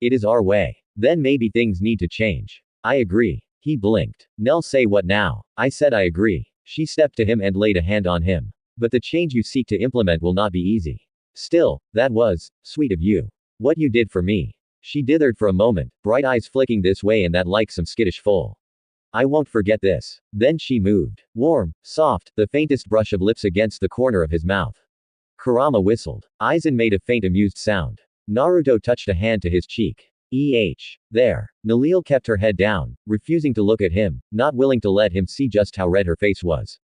It is our way. Then maybe things need to change. I agree. He blinked. Nell, say what now? I said I agree. She stepped to him and laid a hand on him. But the change you seek to implement will not be easy. Still, that was sweet of you. What you did for me. She dithered for a moment, bright eyes flicking this way and that like some skittish foal. I won't forget this. Then she moved. Warm, soft, the faintest brush of lips against the corner of his mouth. Kurama whistled. Aizen made a faint amused sound. Naruto touched a hand to his cheek. There. Nalil kept her head down, refusing to look at him, not willing to let him see just how red her face was.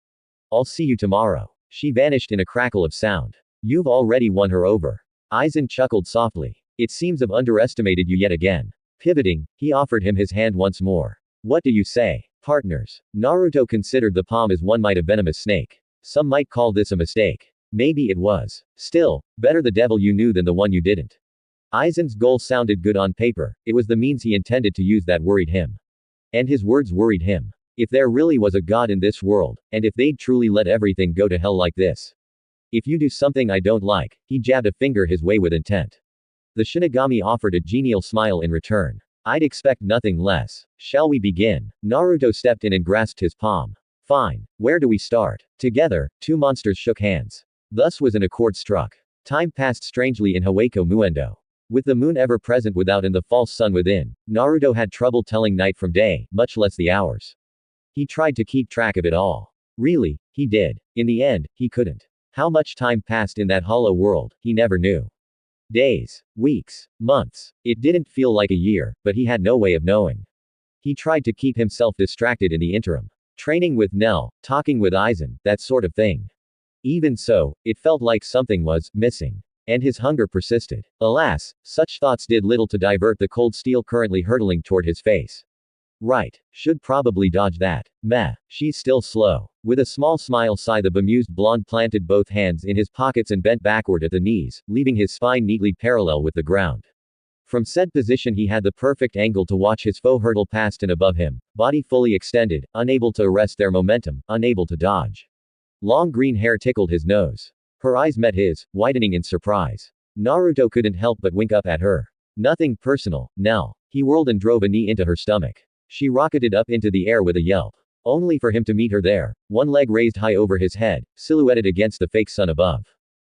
I'll see you tomorrow. She vanished in a crackle of sound. You've already won her over. Aizen chuckled softly. It seems I've underestimated you yet again. Pivoting, he offered him his hand once more. What do you say? Partners. Naruto considered the palm as one might a venomous snake. Some might call this a mistake. Maybe it was. Still, better the devil you knew than the one you didn't. Aizen's goal sounded good on paper, it was the means he intended to use that worried him. And his words worried him. If there really was a god in this world, and if they'd truly let everything go to hell like this. If you do something I don't like, he jabbed a finger his way with intent. The Shinigami offered a genial smile in return. I'd expect nothing less. Shall we begin? Naruto stepped in and grasped his palm. Fine. Where do we start? Together, two monsters shook hands. Thus was an accord struck. Time passed strangely in Hawako Muendo. With the moon ever present without and the false sun within, Naruto had trouble telling night from day, much less the hours. He tried to keep track of it all. Really, he did. In the end, he couldn't. How much time passed in that hollow world, he never knew. Days, weeks, months. It didn't feel like a year, but he had no way of knowing. He tried to keep himself distracted in the interim. Training with Nell, talking with Aizen, that sort of thing. Even so, it felt like something was missing. And his hunger persisted. Alas, such thoughts did little to divert the cold steel currently hurtling toward his face. Right. Should probably dodge that. Meh. She's still slow. With a small smile sigh the bemused blonde planted both hands in his pockets and bent backward at the knees, leaving his spine neatly parallel with the ground. From said position he had the perfect angle to watch his foe hurtle past and above him, body fully extended, unable to arrest their momentum, unable to dodge. Long green hair tickled his nose. Her eyes met his, widening in surprise. Naruto couldn't help but wink up at her. Nothing personal, Nell. He whirled and drove a knee into her stomach. She rocketed up into the air with a yelp. Only for him to meet her there, one leg raised high over his head, silhouetted against the fake sun above.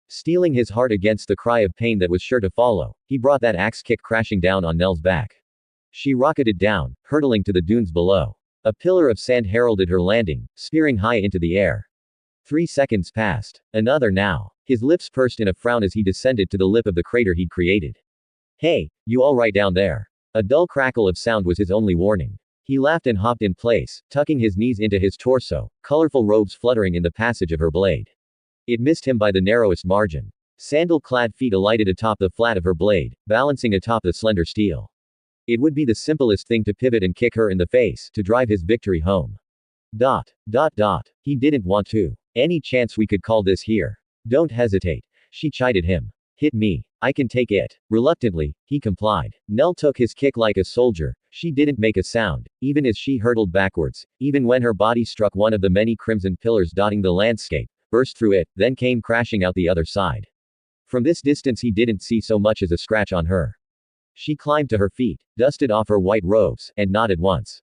Steeling his heart against the cry of pain that was sure to follow, he brought that axe kick crashing down on Nell's back. She rocketed down, hurtling to the dunes below. A pillar of sand heralded her landing, spearing high into the air. 3 seconds passed. Another now. His lips pursed in a frown as he descended to the lip of the crater he'd created. Hey, you all right down there? A dull crackle of sound was his only warning. He laughed and hopped in place, tucking his knees into his torso, colorful robes fluttering in the passage of her blade. It missed him by the narrowest margin. Sandal-clad feet alighted atop the flat of her blade, balancing atop the slender steel. It would be the simplest thing to pivot and kick her in the face, to drive his victory home. He didn't want to. Any chance we could call this here? Don't hesitate. She chided him. Hit me. I can take it. Reluctantly, he complied. Nell took his kick like a soldier. She didn't make a sound, even as she hurtled backwards, even when her body struck one of the many crimson pillars dotting the landscape, burst through it, then came crashing out the other side. From this distance he didn't see so much as a scratch on her. She climbed to her feet, dusted off her white robes, and nodded once.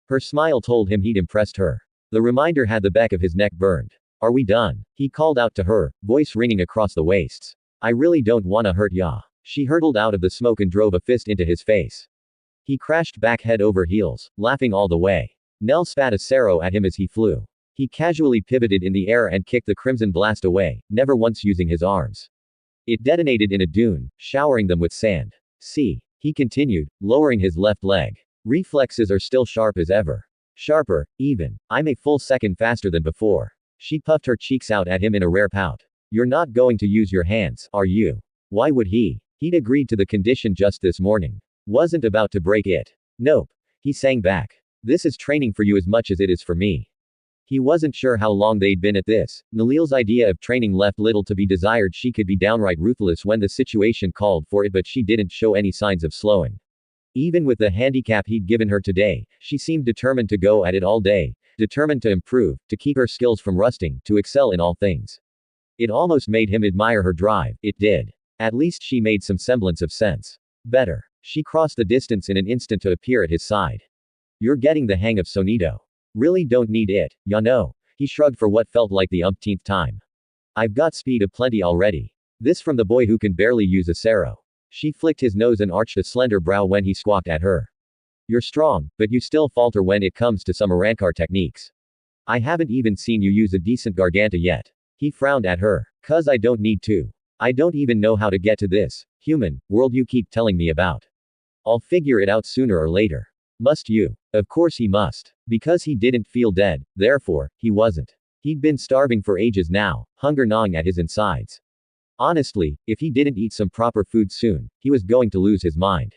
Her smile told him he'd impressed her. The reminder had the back of his neck burned. Are we done? He called out to her, voice ringing across the wastes. I really don't wanna hurt ya. She hurtled out of the smoke and drove a fist into his face. He crashed back head over heels, laughing all the way. Nell spat a sarrow at him as he flew. He casually pivoted in the air and kicked the crimson blast away, never once using his arms. It detonated in a dune, showering them with sand. See, he continued, lowering his left leg. Reflexes are still sharp as ever. Sharper, even. I'm a full second faster than before. She puffed her cheeks out at him in a rare pout. You're not going to use your hands, are you? Why would he? He'd agreed to the condition just this morning. Wasn't about to break it. Nope. He sang back. This is training for you as much as it is for me. He wasn't sure how long they'd been at this. Nalil's idea of training left little to be desired. She could be downright ruthless when the situation called for it, but she didn't show any signs of slowing. Even with the handicap he'd given her today, she seemed determined to go at it all day, determined to improve, to keep her skills from rusting, to excel in all things. It almost made him admire her drive, it did. At least she made some semblance of sense. Better. She crossed the distance in an instant to appear at his side. You're getting the hang of Sonido. Really don't need it, ya know. He shrugged for what felt like the umpteenth time. I've got speed aplenty already. This from the boy who can barely use a sarrow. She flicked his nose and arched a slender brow when he squawked at her. You're strong, but you still falter when it comes to some Arankar techniques. I haven't even seen you use a decent Garganta yet. He frowned at her. 'Cause I don't need to. I don't even know how to get to this human world you keep telling me about. I'll figure it out sooner or later. Must you? Of course he must. Because he didn't feel dead, therefore, he wasn't. He'd been starving for ages now, hunger gnawing at his insides. Honestly, if he didn't eat some proper food soon, he was going to lose his mind.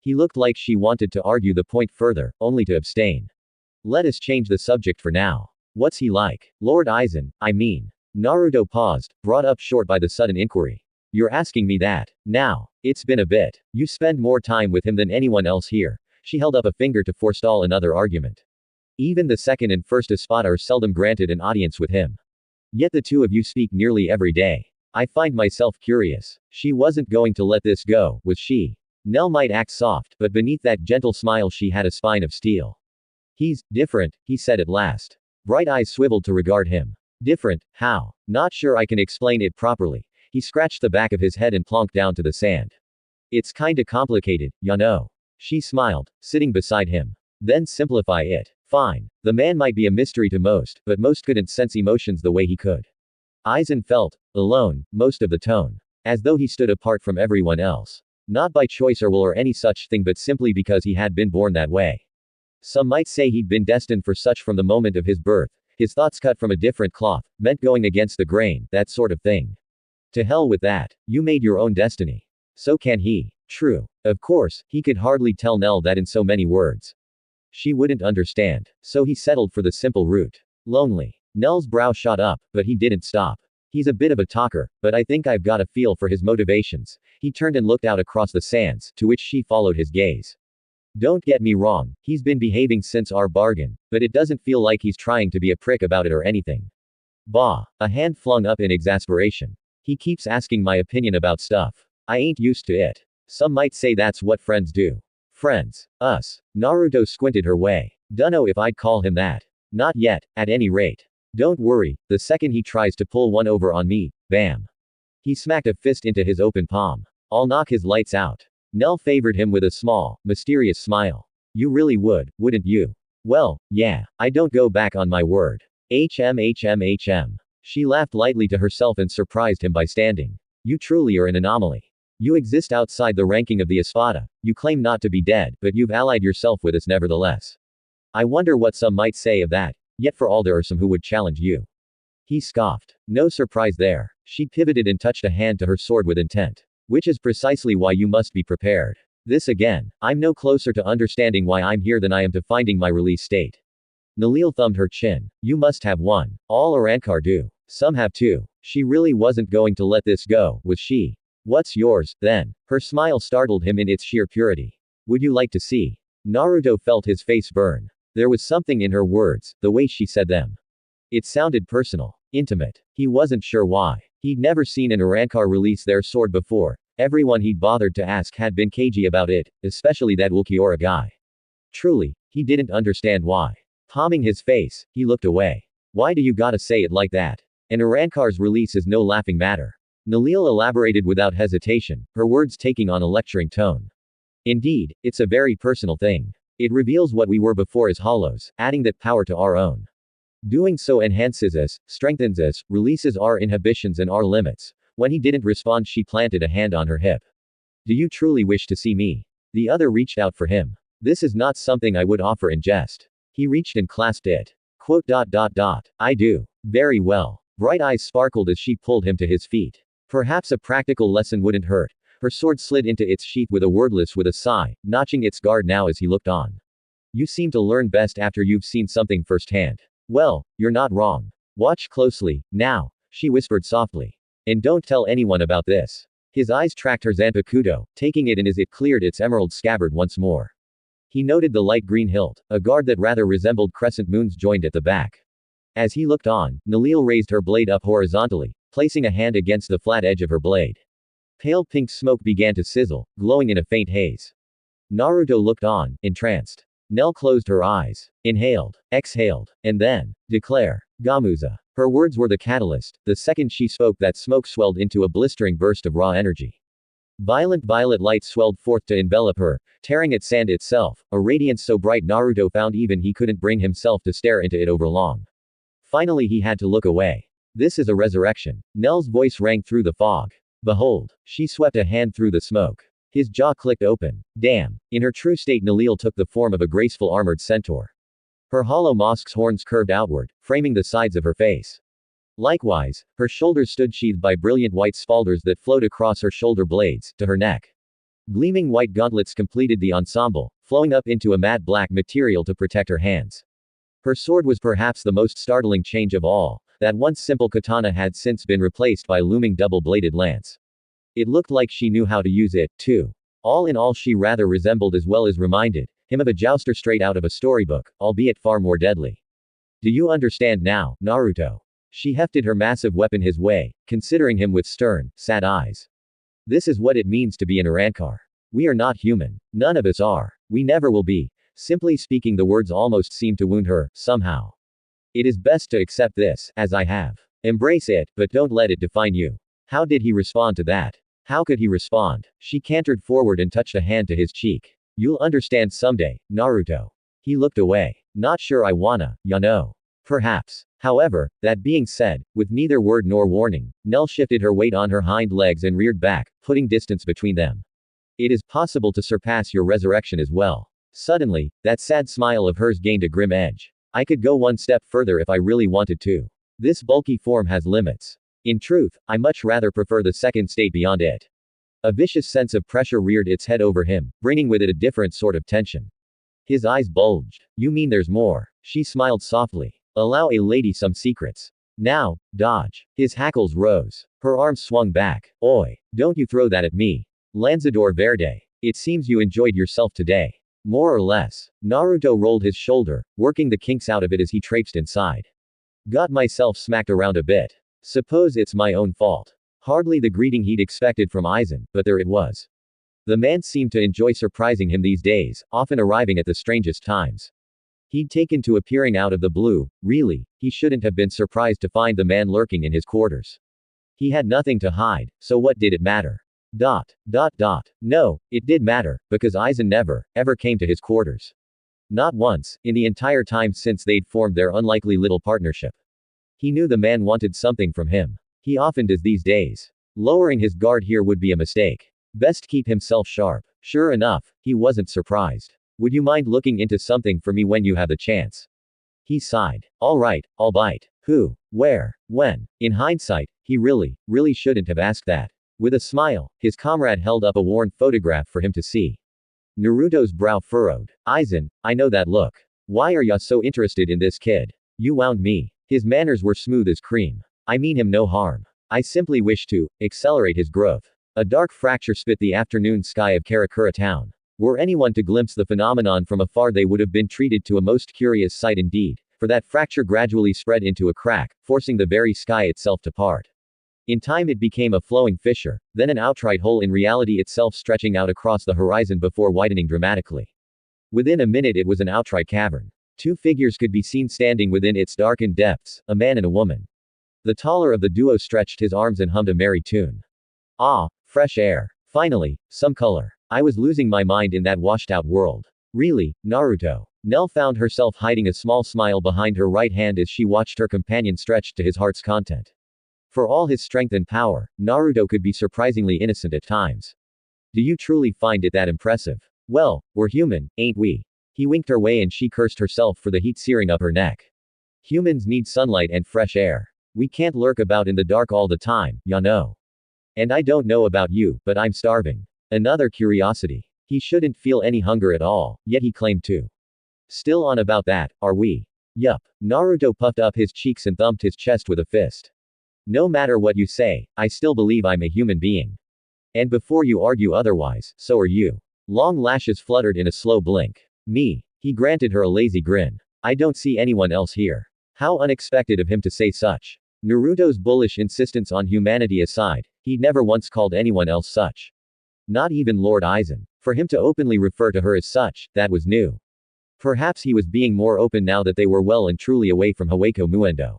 He looked like she wanted to argue the point further, only to abstain. Let us change the subject for now. What's he like? Lord Aizen, I mean. Naruto paused, brought up short by the sudden inquiry. You're asking me that. Now. It's been a bit. You spend more time with him than anyone else here. She held up a finger to forestall another argument. Even the second and first espada are seldom granted an audience with him. Yet the two of you speak nearly every day. I find myself curious. She wasn't going to let this go, was she? Nell might act soft, but beneath that gentle smile she had a spine of steel. He's different, he said at last. Bright eyes swiveled to regard him. Different, how? Not sure I can explain it properly. He scratched the back of his head and plonked down to the sand. It's kinda complicated, ya know. She smiled, sitting beside him. Then simplify it. Fine. The man might be a mystery to most, but most couldn't sense emotions the way he could. Aizen felt alone most of the tone. As though he stood apart from everyone else. Not by choice or will or any such thing, but simply because he had been born that way. Some might say he'd been destined for such from the moment of his birth. His thoughts cut from a different cloth, meant going against the grain, that sort of thing. To hell with that. You made your own destiny. So can he. True. Of course, he could hardly tell Nell that in so many words. She wouldn't understand. So he settled for the simple route. Lonely. Nell's brow shot up, but he didn't stop. He's a bit of a talker, but I think I've got a feel for his motivations. He turned and looked out across the sands, to which she followed his gaze. Don't get me wrong, he's been behaving since our bargain, but it doesn't feel like he's trying to be a prick about it or anything. Bah, a hand flung up in exasperation. He keeps asking my opinion about stuff. I ain't used to it. Some might say that's what friends do. Friends. Us. Naruto squinted her way. Dunno if I'd call him that. Not yet, at any rate. Don't worry, the second he tries to pull one over on me, bam. He smacked a fist into his open palm. I'll knock his lights out. Nell favored him with a small, mysterious smile. You really would, wouldn't you? Well, yeah, I don't go back on my word. HM. She laughed lightly to herself and surprised him by standing. You truly are an anomaly. You exist outside the ranking of the Espada. You claim not to be dead, but you've allied yourself with us nevertheless. I wonder what some might say of that, yet for all there are some who would challenge you. He scoffed. No surprise there. She pivoted and touched a hand to her sword with intent. Which is precisely why you must be prepared. This again, I'm no closer to understanding why I'm here than I am to finding my release state. Nalil thumbed her chin. You must have one. All Arankar do. Some have two. She really wasn't going to let this go, was she? What's yours, then? Her smile startled him in its sheer purity. Would you like to see? Naruto felt his face burn. There was something in her words, the way she said them. It sounded personal. Intimate. He wasn't sure why. He'd never seen an Arankar release their sword before. Everyone he'd bothered to ask had been cagey about it, especially that Ulquiorra guy. Truly, he didn't understand why. Palming his face, he looked away. Why do you gotta say it like that? An Arankar's release is no laughing matter. Nalil elaborated without hesitation, her words taking on a lecturing tone. Indeed, it's a very personal thing. It reveals what we were before as hollows, adding that power to our own. Doing so enhances us, strengthens us, releases our inhibitions and our limits. When he didn't respond, she planted a hand on her hip. Do you truly wish to see me? The other reached out for him. This is not something I would offer in jest. He reached and clasped it. I do. Very well. Bright eyes sparkled as she pulled him to his feet. Perhaps a practical lesson wouldn't hurt. Her sword slid into its sheath with a sigh, notching its guard now as he looked on. You seem to learn best after you've seen something firsthand. Well, you're not wrong. Watch closely, now, she whispered softly. And don't tell anyone about this. His eyes tracked her Zanpakuto, taking it in as it cleared its emerald scabbard once more. He noted the light green hilt, a guard that rather resembled crescent moons joined at the back. As he looked on, Nalil raised her blade up horizontally, placing a hand against the flat edge of her blade. Pale pink smoke began to sizzle, glowing in a faint haze. Naruto looked on, entranced. Nell closed her eyes, inhaled, exhaled, and then, declare. Gamuza. Her words were the catalyst. The second she spoke, that smoke swelled into a blistering burst of raw energy. Violent violet light swelled forth to envelop her, tearing at sand itself, a radiance so bright Naruto found even he couldn't bring himself to stare into it over long. Finally he had to look away. This is a resurrection. Nell's voice rang through the fog. Behold. She swept a hand through the smoke. His jaw clicked open. Damn. In her true state Nalil took the form of a graceful armored centaur. Her hollow mosque's horns curved outward, framing the sides of her face. Likewise, her shoulders stood sheathed by brilliant white spalders that flowed across her shoulder blades, to her neck. Gleaming white gauntlets completed the ensemble, flowing up into a matte black material to protect her hands. Her sword was perhaps the most startling change of all. That once simple katana had since been replaced by a looming double-bladed lance. It looked like she knew how to use it, too. All in all she rather resembled as well as reminded him of a jouster straight out of a storybook, albeit far more deadly. Do you understand now, Naruto? She hefted her massive weapon his way, considering him with stern, sad eyes. This is what it means to be an Arankar. We are not human. None of us are. We never will be. Simply speaking, the words almost seemed to wound her, somehow. It is best to accept this, as I have. Embrace it, but don't let it define you. How did he respond to that? How could he respond? She cantered forward and touched a hand to his cheek. You'll understand someday, Naruto. He looked away. Not sure I wanna, ya know. Perhaps. However, that being said, with neither word nor warning, Nell shifted her weight on her hind legs and reared back, putting distance between them. It is possible to surpass your resurrection as well. Suddenly, that sad smile of hers gained a grim edge. I could go one step further if I really wanted to. This bulky form has limits. In truth, I much rather prefer the second state beyond it. A vicious sense of pressure reared its head over him, bringing with it a different sort of tension. His eyes bulged. You mean there's more? She smiled softly. Allow a lady some secrets. Now, dodge. His hackles rose. Her arms swung back. Oi, don't you throw that at me. Lanzador Verde. It seems you enjoyed yourself today. More or less. Naruto rolled his shoulder, working the kinks out of it as he traipsed inside. Got myself smacked around a bit. Suppose it's my own fault. Hardly the greeting he'd expected from Aizen, but there it was. The man seemed to enjoy surprising him these days, often arriving at the strangest times. He'd taken to appearing out of the blue. Really, he shouldn't have been surprised to find the man lurking in his quarters. He had nothing to hide, so what did it matter? No, it did matter, because Aizen never, ever came to his quarters. Not once, in the entire time since they'd formed their unlikely little partnership. He knew the man wanted something from him. He often does these days. Lowering his guard here would be a mistake. Best keep himself sharp. Sure enough, he wasn't surprised. Would you mind looking into something for me when you have the chance? He sighed. Alright, I'll bite. Who? Where? When? In hindsight, he really shouldn't have asked that. With a smile, his comrade held up a worn photograph for him to see. Naruto's brow furrowed. Aizen, I know that look. Why are ya so interested in this kid? You wound me. His manners were smooth as cream. I mean him no harm. I simply wish to accelerate his growth. A dark fracture split the afternoon sky of Karakura town. Were anyone to glimpse the phenomenon from afar, they would have been treated to a most curious sight indeed, for that fracture gradually spread into a crack, forcing the very sky itself to part. In time it became a flowing fissure, then an outright hole, in reality itself stretching out across the horizon before widening dramatically. Within a minute it was an outright cavern. Two figures could be seen standing within its darkened depths, a man and a woman. The taller of the duo stretched his arms and hummed a merry tune. Ah, fresh air. Finally, some color. I was losing my mind in that washed-out world. Really, Naruto. Nell found herself hiding a small smile behind her right hand as she watched her companion stretched to his heart's content. For all his strength and power, Naruto could be surprisingly innocent at times. Do you truly find it that impressive? Well, we're human, ain't we? He winked her way and she cursed herself for the heat searing up her neck. Humans need sunlight and fresh air. We can't lurk about in the dark all the time, ya know. And I don't know about you, but I'm starving. Another curiosity. He shouldn't feel any hunger at all, yet he claimed to. Still on about that, are we? Yup. Naruto puffed up his cheeks and thumped his chest with a fist. No matter what you say, I still believe I'm a human being. And before you argue otherwise, so are you. Long lashes fluttered in a slow blink. Me. He granted her a lazy grin. I don't see anyone else here. How unexpected of him to say such. Naruto's bullish insistence on humanity aside, he'd never once called anyone else such. Not even Lord Aizen. For him to openly refer to her as such, that was new. Perhaps he was being more open now that they were well and truly away from Hawako Muendo.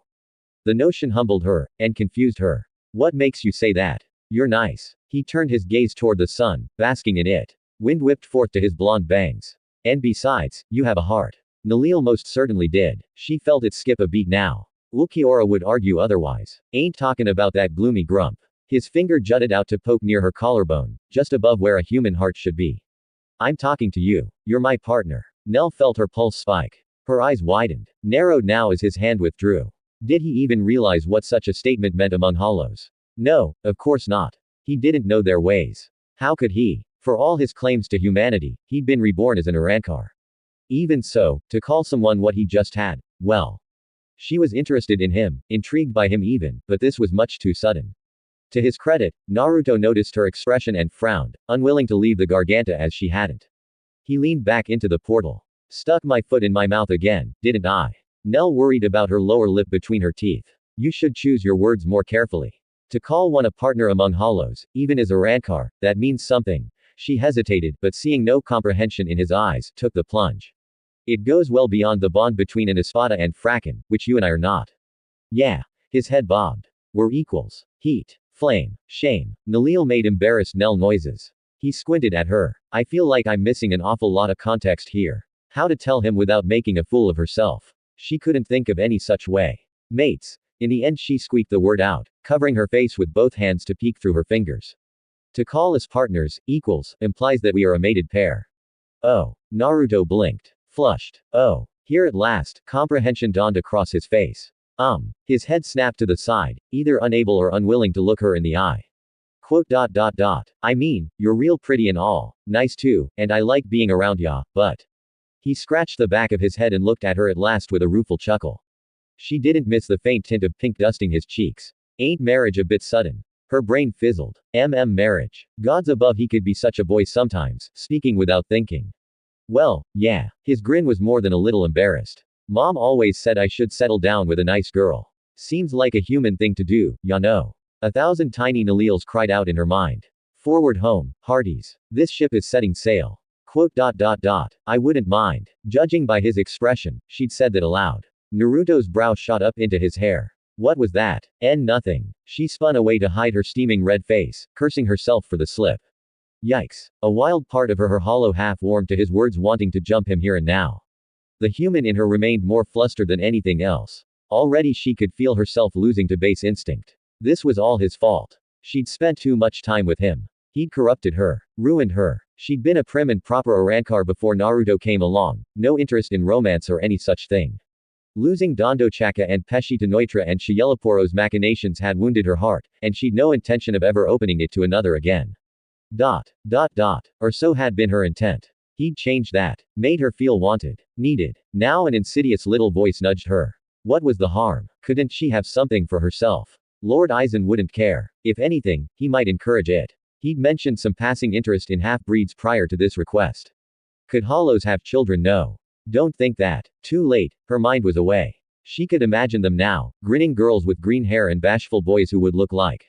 The notion humbled her, and confused her. What makes you say that? You're nice. He turned his gaze toward the sun, basking in it. Wind whipped forth to his blonde bangs. And besides, you have a heart. Nalil most certainly did. She felt it skip a beat now. Ulquiorra would argue otherwise. Ain't talking about that gloomy grump. His finger jutted out to poke near her collarbone, just above where a human heart should be. I'm talking to you. You're my partner. Nell felt her pulse spike. Her eyes widened, narrowed now as his hand withdrew. Did he even realize what such a statement meant among hollows? No, of course not. He didn't know their ways. How could he? For all his claims to humanity, he'd been reborn as an Arankar. Even so, to call someone what he just had, well. She was interested in him, intrigued by him even, but this was much too sudden. To his credit, Naruto noticed her expression and frowned, unwilling to leave the Garganta as she hadn't. He leaned back into the portal. Stuck my foot in my mouth again, didn't I? Nell worried about her lower lip between her teeth. You should choose your words more carefully. To call one a partner among hollows, even as a Rankar, that means something. She hesitated, but seeing no comprehension in his eyes, took the plunge. It goes well beyond the bond between an Espada and Fracken, which you and I are not. Yeah. His head bobbed. We're equals. Heat. Flame. Shame. Nalil made embarrassed Nell noises. He squinted at her. I feel like I'm missing an awful lot of context here. How to tell him without making a fool of herself? She couldn't think of any such way. Mates. In the end she squeaked the word out, covering her face with both hands to peek through her fingers. To call us partners, equals, implies that we are a mated pair. Oh. Naruto blinked. Flushed. Oh. Here at last, comprehension dawned across his face. His head snapped to the side, either unable or unwilling to look her in the eye. I mean, you're real pretty and all, nice too, and I like being around ya, but. He scratched the back of his head and looked at her at last with a rueful chuckle. She didn't miss the faint tint of pink dusting his cheeks. Ain't marriage a bit sudden? Her brain fizzled. Marriage. Gods above, he could be such a boy sometimes, speaking without thinking. Well, yeah. His grin was more than a little embarrassed. Mom always said I should settle down with a nice girl. Seems like a human thing to do, ya know. 1,000 tiny Naleels cried out in her mind. Forward home, hearties. This ship is setting sail. Quote. I wouldn't mind. Judging by his expression, she'd said that aloud. Naruto's brow shot up into his hair. What was that? Nothing. She spun away to hide her steaming red face, cursing herself for the slip. Yikes. A wild part of her hollow half warmed to his words, wanting to jump him here and now. The human in her remained more flustered than anything else. Already she could feel herself losing to base instinct. This was all his fault. She'd spent too much time with him. He'd corrupted her. Ruined her. She'd been a prim and proper Arankar before Naruto came along, no interest in romance or any such thing. Losing Dondochaka and Peshita Noitra and Shielaporo's machinations had wounded her heart, and she'd no intention of ever opening it to another again. Or so had been her intent. He'd changed that. Made her feel wanted. Needed. Now an insidious little voice nudged her. What was the harm? Couldn't she have something for herself? Lord Aizen wouldn't care. If anything, he might encourage it. He'd mentioned some passing interest in half-breeds prior to this request. Could hollows have children? No. Don't think that. Too late, her mind was away. She could imagine them now, grinning girls with green hair and bashful boys who would look like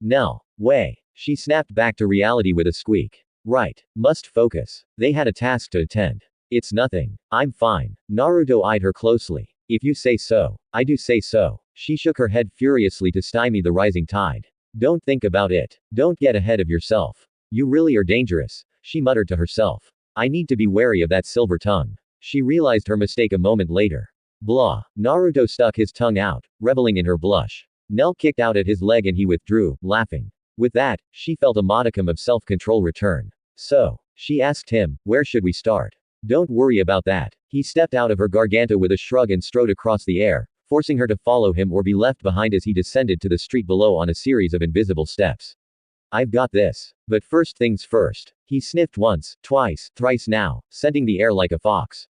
Nell. Way. She snapped back to reality with a squeak. Right. Must focus. They had a task to attend. It's nothing. I'm fine. Naruto eyed her closely. If you say so. I do say so. She shook her head furiously to stymie the rising tide. Don't think about it. Don't get ahead of yourself. You really are dangerous, she muttered to herself. I need to be wary of that silver tongue. She realized her mistake a moment later. Blah. Naruto stuck his tongue out, reveling in her blush. Nell kicked out at his leg and he withdrew, laughing. With that, she felt a modicum of self-control return. So, she asked him, where should we start? Don't worry about that. He stepped out of her garganta with a shrug and strode across the air, forcing her to follow him or be left behind as he descended to the street below on a series of invisible steps. I've got this. But first things first. He sniffed once, twice, thrice now, scenting the air like a fox.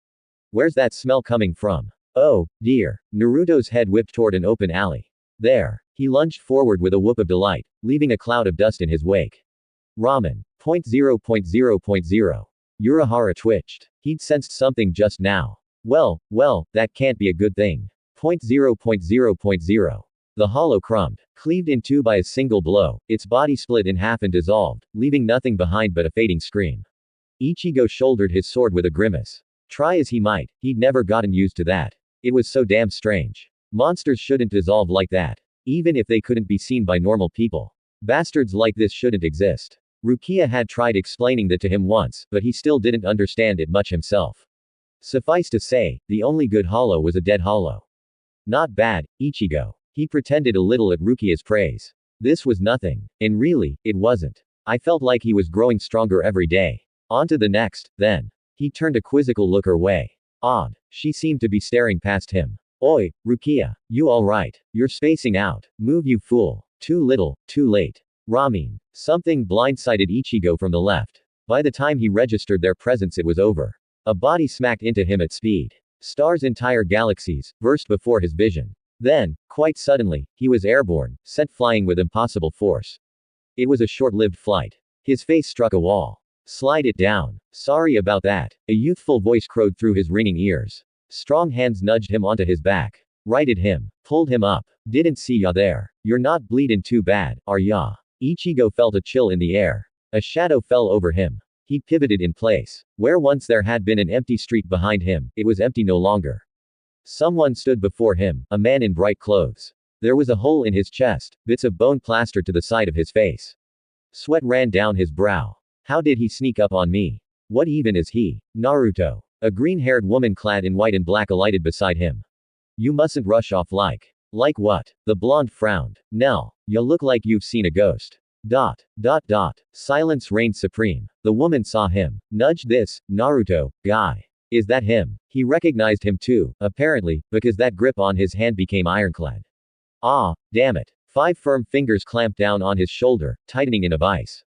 Where's that smell coming from? Oh, dear. Naruto's head whipped toward an open alley. There. He lunged forward with a whoop of delight, leaving a cloud of dust in his wake. Ramen. 0.0.0.0. Urahara twitched. He'd sensed something just now. Well, that can't be a good thing. 0.0.0.0. The hollow crumbed, cleaved in two by a single blow, its body split in half and dissolved, leaving nothing behind but a fading scream. Ichigo shouldered his sword with a grimace. Try as he might, he'd never gotten used to that. It was so damn strange. Monsters shouldn't dissolve like that. Even if they couldn't be seen by normal people. Bastards like this shouldn't exist. Rukia had tried explaining that to him once, but he still didn't understand it much himself. Suffice to say, the only good hollow was a dead hollow. Not bad, Ichigo. He pretended a little at Rukia's praise. This was nothing. And really, it wasn't. I felt like he was growing stronger every day. On to the next, then. He turned a quizzical look her way. Odd. She seemed to be staring past him. Oi, Rukia. You alright? You're spacing out. Move, you fool. Too little, too late. Ramen. Something blindsided Ichigo from the left. By the time he registered their presence, it was over. A body smacked into him at speed. Stars, entire galaxies, burst before his vision. Then, quite suddenly, he was airborne, sent flying with impossible force. It was a short-lived flight. His face struck a wall. Slide it down. Sorry about that. A youthful voice crowed through his ringing ears. Strong hands nudged him onto his back. Righted him. Pulled him up. Didn't see ya there. You're not bleeding too bad, are ya? Ichigo felt a chill in the air. A shadow fell over him. He pivoted in place. Where once there had been an empty street behind him, it was empty no longer. Someone stood before him, a man in bright clothes. There was a hole in his chest, bits of bone plastered to the side of his face. Sweat ran down his brow. How did he sneak up on me? What even is he? Naruto. A green-haired woman clad in white and black alighted beside him. You mustn't rush off like. Like what? The blonde frowned. Nell, you look like you've seen a ghost. Silence reigned supreme. The woman saw him. Nudge this, Naruto, guy. Is that him? He recognized him too, apparently, because that grip on his hand became ironclad. Ah, damn it. 5 firm fingers clamped down on his shoulder, tightening in a vice.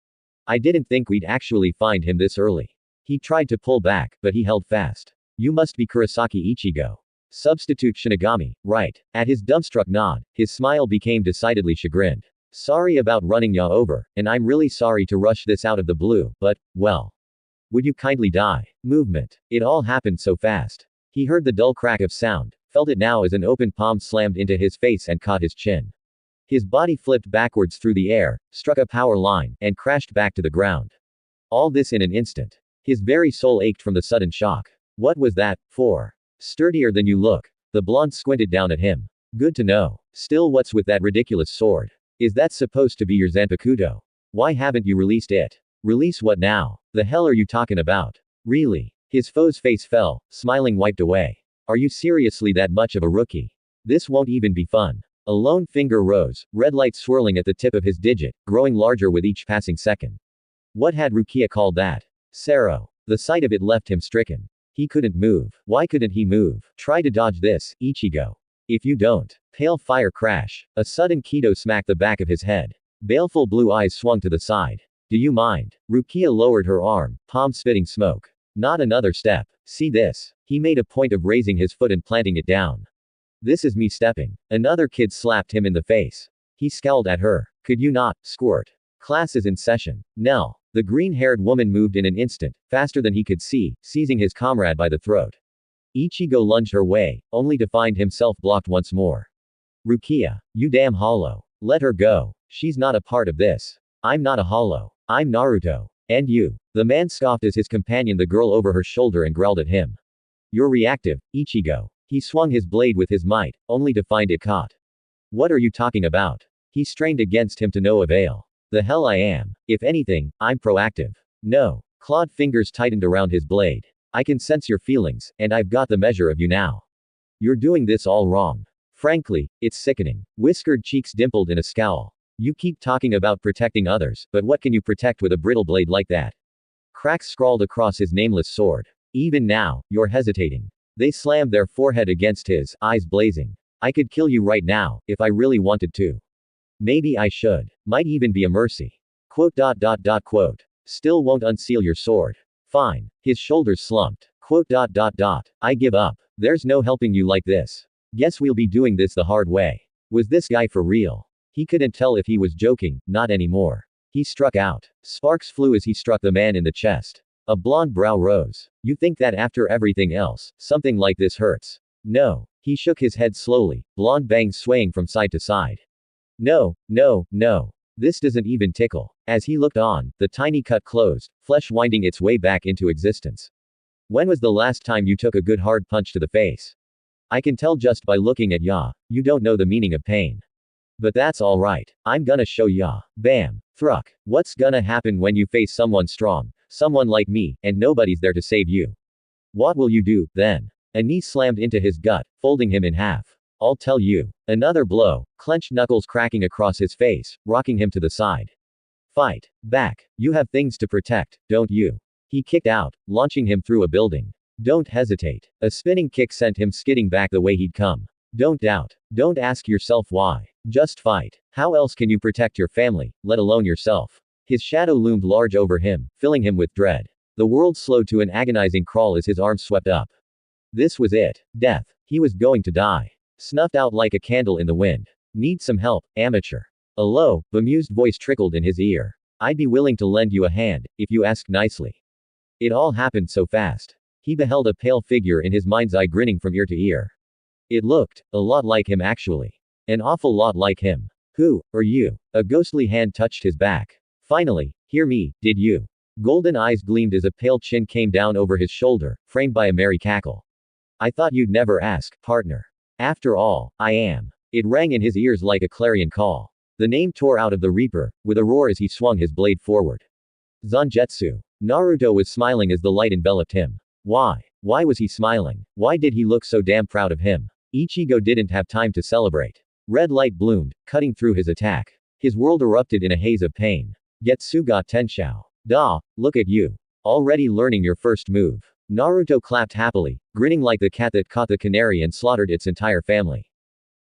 I didn't think we'd actually find him this early. He tried to pull back, but he held fast. You must be Kurosaki Ichigo. Substitute Shinigami, right. At his dumbstruck nod, his smile became decidedly chagrined. Sorry about running ya over, and I'm really sorry to rush this out of the blue, but, well. Would you kindly die? Movement. It all happened so fast. He heard the dull crack of sound, felt it now as an open palm slammed into his face and caught his chin. His body flipped backwards through the air, struck a power line, and crashed back to the ground. All this in an instant. His very soul ached from the sudden shock. What was that, for? Sturdier than you look. The blonde squinted down at him. Good to know. Still, what's with that ridiculous sword? Is that supposed to be your Zanpakuto? Why haven't you released it? Release what now? The hell are you talking about? Really? His foe's face fell, smiling wiped away. Are you seriously that much of a rookie? This won't even be fun. A lone finger rose, red light swirling at the tip of his digit, growing larger with each passing second. What had Rukia called that? Sero. The sight of it left him stricken. He couldn't move. Why couldn't he move? Try to dodge this, Ichigo. If you don't. Pale fire crash. A sudden Kido smacked the back of his head. Baleful blue eyes swung to the side. Do you mind? Rukia lowered her arm, palm spitting smoke. Not another step. See this. He made a point of raising his foot and planting it down. This is me stepping. Another kid slapped him in the face. He scowled at her. Could you not, squirt? Class is in session. Nell. The green-haired woman moved in an instant, faster than he could see, seizing his comrade by the throat. Ichigo lunged her way, only to find himself blocked once more. Rukia, you damn hollow. Let her go. She's not a part of this. I'm not a hollow. I'm Naruto. And you. The man scoffed as his companion the girl over her shoulder and growled at him. You're reactive, Ichigo. He swung his blade with his might, only to find it caught. What are you talking about? He strained against him to no avail. The hell I am. If anything, I'm proactive. No. Clawed fingers tightened around his blade. I can sense your feelings, and I've got the measure of you now. You're doing this all wrong. Frankly, it's sickening. Whiskered cheeks dimpled in a scowl. You keep talking about protecting others, but what can you protect with a brittle blade like that? Cracks scrawled across his nameless sword. Even now, you're hesitating. They slammed their forehead against his, eyes blazing. I could kill you right now, if I really wanted to. Maybe I should. Might even be a mercy. Quote. Still won't unseal your sword. Fine. His shoulders slumped. Quote. I give up. There's no helping you like this. Guess we'll be doing this the hard way. Was this guy for real? He couldn't tell if he was joking, not anymore. He struck out. Sparks flew as he struck the man in the chest. A blonde brow rose. You think that after everything else, something like this hurts? No. He shook his head slowly, blonde bangs swaying from side to side. No. This doesn't even tickle. As he looked on, the tiny cut closed, flesh winding its way back into existence. When was the last time you took a good hard punch to the face? I can tell just by looking at ya. You don't know the meaning of pain. But that's alright. I'm gonna show ya. Bam. Thruck. What's gonna happen when you face someone strong, someone like me, and nobody's there to save you? What will you do, then? A knee slammed into his gut, folding him in half. I'll tell you. Another blow, clenched knuckles cracking across his face, rocking him to the side. Fight. Back. You have things to protect, don't you? He kicked out, launching him through a building. Don't hesitate. A spinning kick sent him skidding back the way he'd come. Don't doubt. Don't ask yourself why. Just fight. How else can you protect your family, let alone yourself? His shadow loomed large over him, filling him with dread. The world slowed to an agonizing crawl as his arms swept up. This was it. Death. He was going to die. Snuffed out like a candle in the wind. Need some help, amateur. A low, bemused voice trickled in his ear. I'd be willing to lend you a hand, if you asked nicely. It all happened so fast. He beheld a pale figure in his mind's eye grinning from ear to ear. It looked a lot like him actually. An awful lot like him. Who are you? A ghostly hand touched his back. Finally, hear me, did you? Golden eyes gleamed as a pale chin came down over his shoulder, framed by a merry cackle. I thought you'd never ask, partner. After all, I am. It rang in his ears like a clarion call. The name tore out of the Reaper, with a roar as he swung his blade forward. Zanjetsu. Naruto was smiling as the light enveloped him. Why? Why was he smiling? Why did he look so damn proud of him? Ichigo didn't have time to celebrate. Red light bloomed, cutting through his attack. His world erupted in a haze of pain. Getsuga Tenshou. Da, look at you. Already learning your first move. Naruto clapped happily, grinning like the cat that caught the canary and slaughtered its entire family.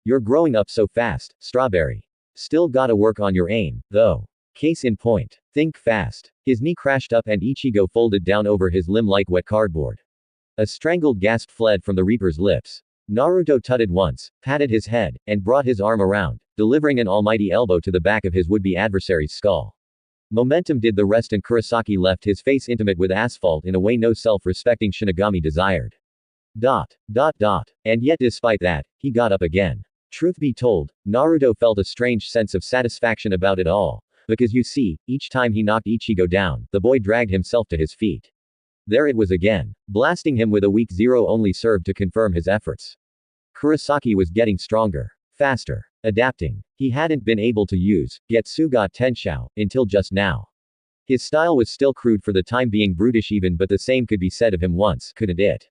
You're growing up so fast, Strawberry. Still gotta work on your aim, though. Case in point. Think fast. His knee crashed up and Ichigo folded down over his limb like wet cardboard. A strangled gasp fled from the Reaper's lips. Naruto tutted once, patted his head, and brought his arm around, delivering an almighty elbow to the back of his would-be adversary's skull. Momentum did the rest and Kurosaki left his face intimate with asphalt in a way no self-respecting Shinigami desired. And yet despite that, he got up again. Truth be told, Naruto felt a strange sense of satisfaction about it all. Because you see, each time he knocked Ichigo down, the boy dragged himself to his feet. There it was again. Blasting him with a weak zero only served to confirm his efforts. Kurosaki was getting stronger. Faster. Adapting. He hadn't been able to use Getsuga Tenshou until just now. His style was still crude for the time being, brutish even, but the same could be said of him once, couldn't it?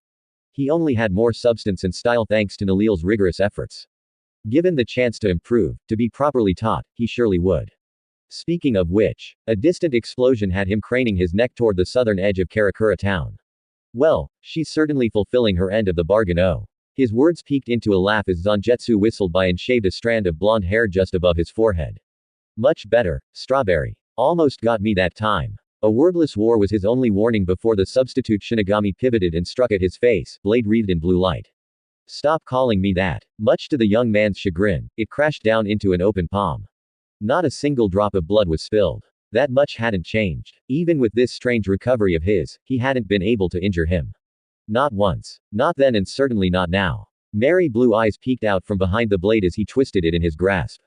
He only had more substance and style thanks to Nalil's rigorous efforts. Given the chance to improve, to be properly taught, he surely would. Speaking of which, a distant explosion had him craning his neck toward the southern edge of Karakura town. Well, she's certainly fulfilling her end of the bargain. Oh. His words peaked into a laugh as Zangetsu whistled by and shaved a strand of blonde hair just above his forehead. Much better, strawberry. Almost got me that time. A wordless war was his only warning before the substitute Shinigami pivoted and struck at his face, blade wreathed in blue light. Stop calling me that. Much to the young man's chagrin, it crashed down into an open palm. Not a single drop of blood was spilled. That much hadn't changed. Even with this strange recovery of his, he hadn't been able to injure him. Not once. Not then and certainly not now. Merry blue eyes peeked out from behind the blade as he twisted it in his grasp.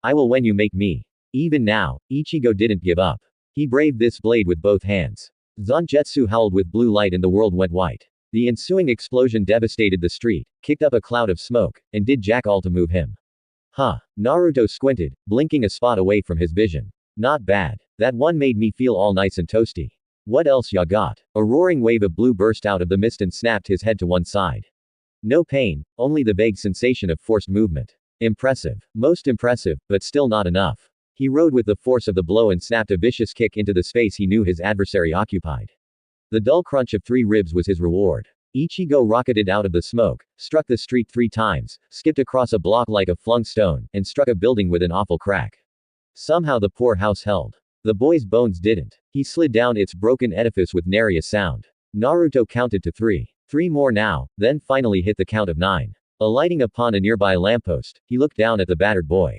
I will when you make me. Even now, Ichigo didn't give up. He braved this blade with both hands. Zangetsu howled with blue light and the world went white. The ensuing explosion devastated the street, kicked up a cloud of smoke, and did jack all to move him. Huh. Naruto squinted, blinking a spot away from his vision. Not bad. That one made me feel all nice and toasty. What else ya got? A roaring wave of blue burst out of the mist and snapped his head to one side. No pain, only the vague sensation of forced movement. Impressive. Most impressive, but still not enough. He rode with the force of the blow and snapped a vicious kick into the space he knew his adversary occupied. The dull crunch of 3 ribs was his reward. Ichigo rocketed out of the smoke, struck the street 3 times, skipped across a block like a flung stone, and struck a building with an awful crack. Somehow the poor house held. The boy's bones didn't. He slid down its broken edifice with nary a sound. Naruto counted to 3. 3 more now, then finally hit the count of 9. Alighting upon a nearby lamppost, he looked down at the battered boy.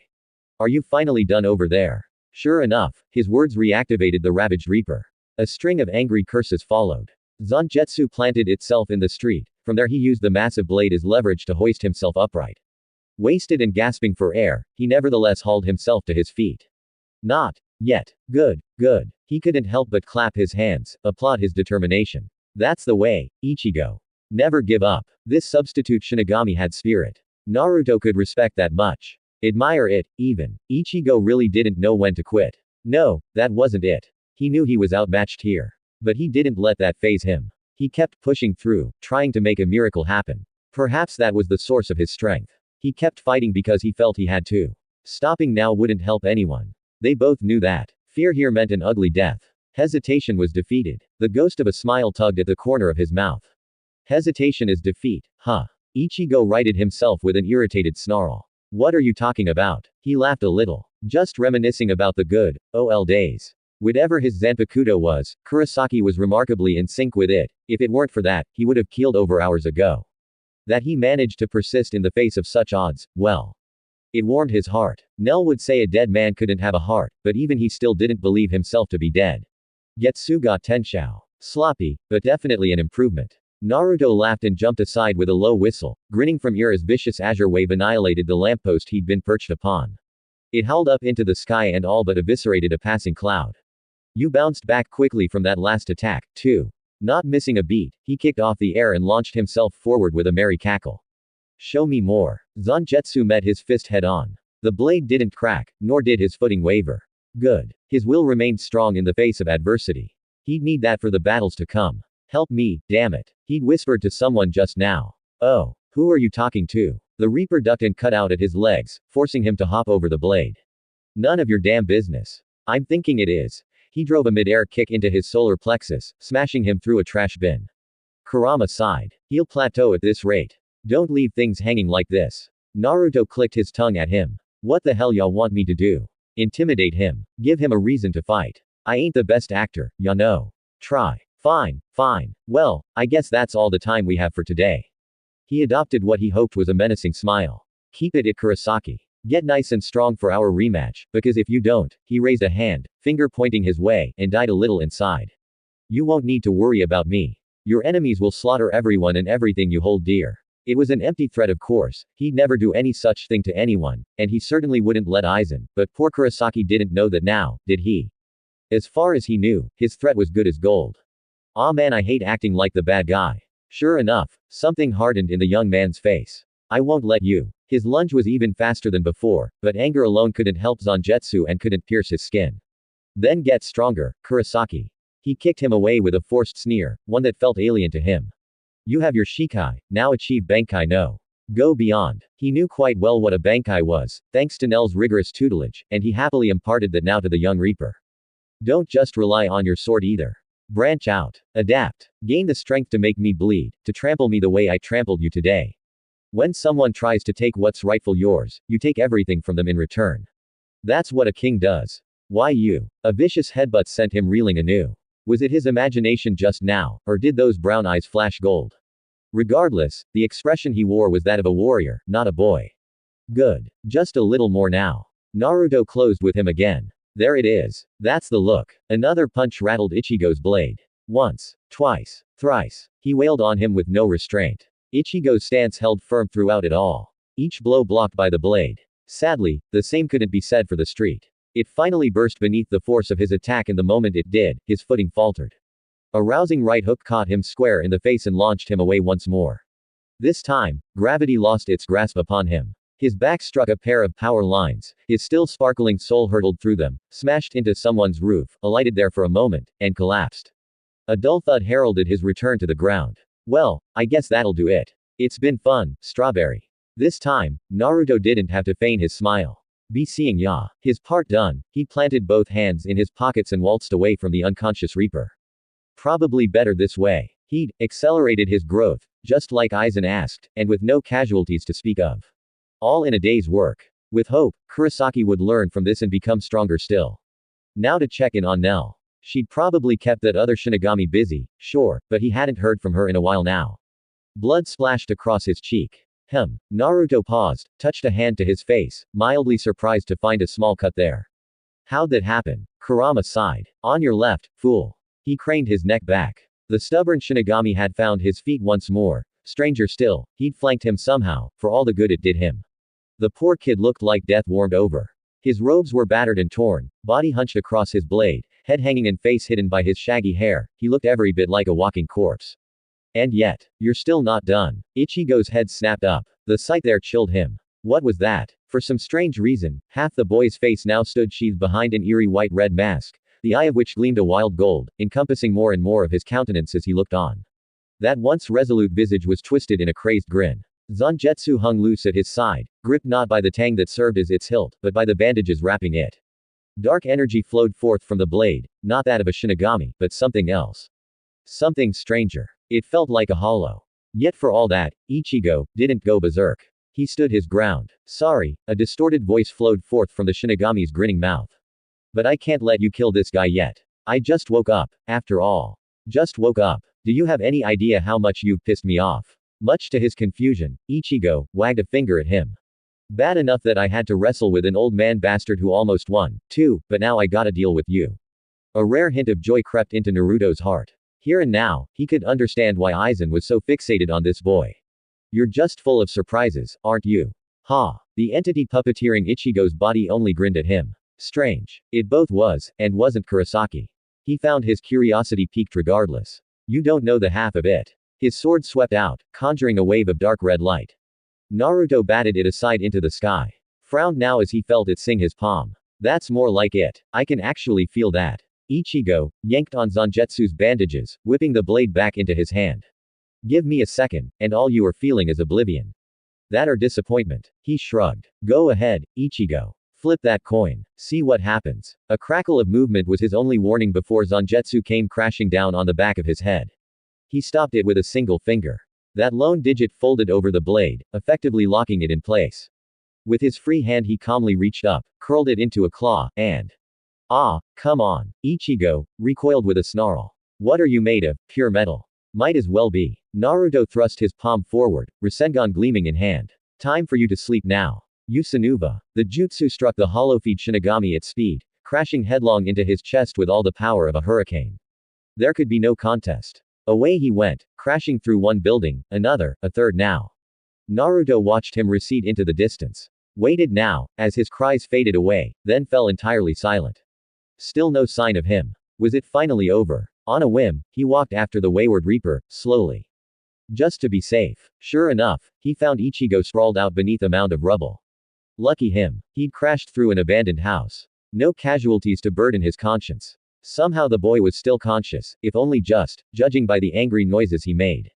Are you finally done over there? Sure enough, his words reactivated the ravaged Reaper. A string of angry curses followed. Zangetsu planted itself in the street. From there he used the massive blade as leverage to hoist himself upright. Wasted and gasping for air, he nevertheless hauled himself to his feet. Not yet. Good. He couldn't help but clap his hands, applaud his determination. That's the way, Ichigo. Never give up. This substitute Shinigami had spirit. Naruto could respect that much. Admire it, even. Ichigo really didn't know when to quit. No, that wasn't it. He knew he was outmatched here. But he didn't let that faze him. He kept pushing through, trying to make a miracle happen. Perhaps that was the source of his strength. He kept fighting because he felt he had to. Stopping now wouldn't help anyone. They both knew that. Fear here meant an ugly death. Hesitation was defeated. The ghost of a smile tugged at the corner of his mouth. Hesitation is defeat, huh? Ichigo righted himself with an irritated snarl. What are you talking about? He laughed a little. Just reminiscing about the good, old days. Whatever his Zanpakuto was, Kurosaki was remarkably in sync with it. If it weren't for that, he would have keeled over hours ago. That he managed to persist in the face of such odds, well. It warmed his heart. Nell would say a dead man couldn't have a heart, but even he still didn't believe himself to be dead. Getsuga Tenshou. Sloppy, but definitely an improvement. Naruto laughed and jumped aside with a low whistle, grinning from ear as vicious azure wave annihilated the lamppost he'd been perched upon. It howled up into the sky and all but eviscerated a passing cloud. You bounced back quickly from that last attack, too. Not missing a beat, he kicked off the air and launched himself forward with a merry cackle. Show me more. Zangetsu met his fist head on. The blade didn't crack, nor did his footing waver. Good. His will remained strong in the face of adversity. He'd need that for the battles to come. Help me, damn it. He'd whispered to someone just now. Oh, who are you talking to? The Reaper ducked and cut out at his legs, forcing him to hop over the blade. None of your damn business. I'm thinking it is. He drove a mid-air kick into his solar plexus, smashing him through a trash bin. Kurama sighed. He'll plateau at this rate. Don't leave things hanging like this. Naruto clicked his tongue at him. What the hell y'all want me to do? Intimidate him. Give him a reason to fight. I ain't the best actor, ya know. Try. Fine, fine. Well, I guess that's all the time we have for today. He adopted what he hoped was a menacing smile. Keep it Kurosaki. Get nice and strong for our rematch, because if you don't, he raised a hand, finger pointing his way, and died a little inside. You won't need to worry about me. Your enemies will slaughter everyone and everything you hold dear. It was an empty threat, of course. He'd never do any such thing to anyone, and he certainly wouldn't let Aizen, but poor Kurosaki didn't know that now, did he? As far as he knew, his threat was good as gold. Aw man, I hate acting like the bad guy. Sure enough, something hardened in the young man's face. I won't let you. His lunge was even faster than before, but anger alone couldn't help Zangetsu and couldn't pierce his skin. Then get stronger, Kurosaki. He kicked him away with a forced sneer, one that felt alien to him. You have your Shikai, now achieve Bankai no. Go beyond. He knew quite well what a Bankai was, thanks to Nell's rigorous tutelage, and he happily imparted that now to the young Reaper. Don't just rely on your sword either. Branch out. Adapt. Gain the strength to make me bleed, to trample me the way I trampled you today. When someone tries to take what's rightful yours, you take everything from them in return. That's what a king does. Why you? A vicious headbutt sent him reeling anew. Was it his imagination just now, or did those brown eyes flash gold? Regardless, the expression he wore was that of a warrior, not a boy. Good. Just a little more now. Naruto closed with him again. There it is. That's the look. Another punch rattled Ichigo's blade. Once, twice, thrice. He wailed on him with no restraint. Ichigo's stance held firm throughout it all. Each blow blocked by the blade. Sadly, the same couldn't be said for the street. It finally burst beneath the force of his attack, and the moment it did, his footing faltered. A rousing right hook caught him square in the face and launched him away once more. This time, gravity lost its grasp upon him. His back struck a pair of power lines, his still sparkling soul hurtled through them, smashed into someone's roof, alighted there for a moment, and collapsed. A dull thud heralded his return to the ground. Well, I guess that'll do it. It's been fun, Strawberry. This time, Naruto didn't have to feign his smile. Be seeing ya. His part done, he planted both hands in his pockets and waltzed away from the unconscious Reaper. Probably better this way. He'd accelerated his growth, just like Aizen asked, and with no casualties to speak of. All in a day's work. With hope, Kurosaki would learn from this and become stronger still. Now to check in on Nell. She'd probably kept that other Shinigami busy, sure, but he hadn't heard from her in a while now. Blood splashed across his cheek. Naruto paused, touched a hand to his face, mildly surprised to find a small cut there. How'd that happen? Kurama sighed. On your left, fool. He craned his neck back. The stubborn Shinigami had found his feet once more. Stranger still, he'd flanked him somehow, for all the good it did him. The poor kid looked like death warmed over. His robes were battered and torn, body hunched across his blade, head hanging and face hidden by his shaggy hair, he looked every bit like a walking corpse. And yet, you're still not done. Ichigo's head snapped up. The sight there chilled him. What was that? For some strange reason, half the boy's face now stood sheathed behind an eerie white-red mask, the eye of which gleamed a wild gold, encompassing more and more of his countenance as he looked on. That once resolute visage was twisted in a crazed grin. Zangetsu hung loose at his side, gripped not by the tang that served as its hilt, but by the bandages wrapping it. Dark energy flowed forth from the blade, not that of a Shinigami, but something else. Something stranger. It felt like a hollow. Yet for all that, Ichigo didn't go berserk. He stood his ground. Sorry, a distorted voice flowed forth from the Shinigami's grinning mouth. But I can't let you kill this guy yet. I just woke up, after all. Just woke up. Do you have any idea how much you've pissed me off? Much to his confusion, Ichigo wagged a finger at him. Bad enough that I had to wrestle with an old man bastard who almost won, too, but now I gotta deal with you. A rare hint of joy crept into Naruto's heart. Here and now, he could understand why Aizen was so fixated on this boy. You're just full of surprises, aren't you? Ha! The entity puppeteering Ichigo's body only grinned at him. Strange. It both was, and wasn't Kurosaki. He found his curiosity piqued regardless. You don't know the half of it. His sword swept out, conjuring a wave of dark red light. Naruto batted it aside into the sky. Frowned now as he felt it sing his palm. That's more like it. I can actually feel that. Ichigo yanked on Zangetsu's bandages, whipping the blade back into his hand. Give me a second, and all you are feeling is oblivion. That or disappointment. He shrugged. Go ahead, Ichigo. Flip that coin. See what happens. A crackle of movement was his only warning before Zangetsu came crashing down on the back of his head. He stopped it with a single finger. That lone digit folded over the blade, effectively locking it in place. With his free hand he calmly reached up, curled it into a claw, and... Ah, come on. Ichigo recoiled with a snarl. What are you made of? Pure metal. Might as well be. Naruto thrust his palm forward, Rasengan gleaming in hand. Time for you to sleep now. Yusanuva. The jutsu struck the hollow-feed Shinigami at speed, crashing headlong into his chest with all the power of a hurricane. There could be no contest. Away he went, crashing through one building, another, a third now. Naruto watched him recede into the distance. Waited now, as his cries faded away, then fell entirely silent. Still no sign of him. Was it finally over? On a whim, he walked after the wayward Reaper, slowly. Just to be safe. Sure enough, he found Ichigo sprawled out beneath a mound of rubble. Lucky him. He'd crashed through an abandoned house. No casualties to burden his conscience. Somehow the boy was still conscious, if only just, judging by the angry noises he made.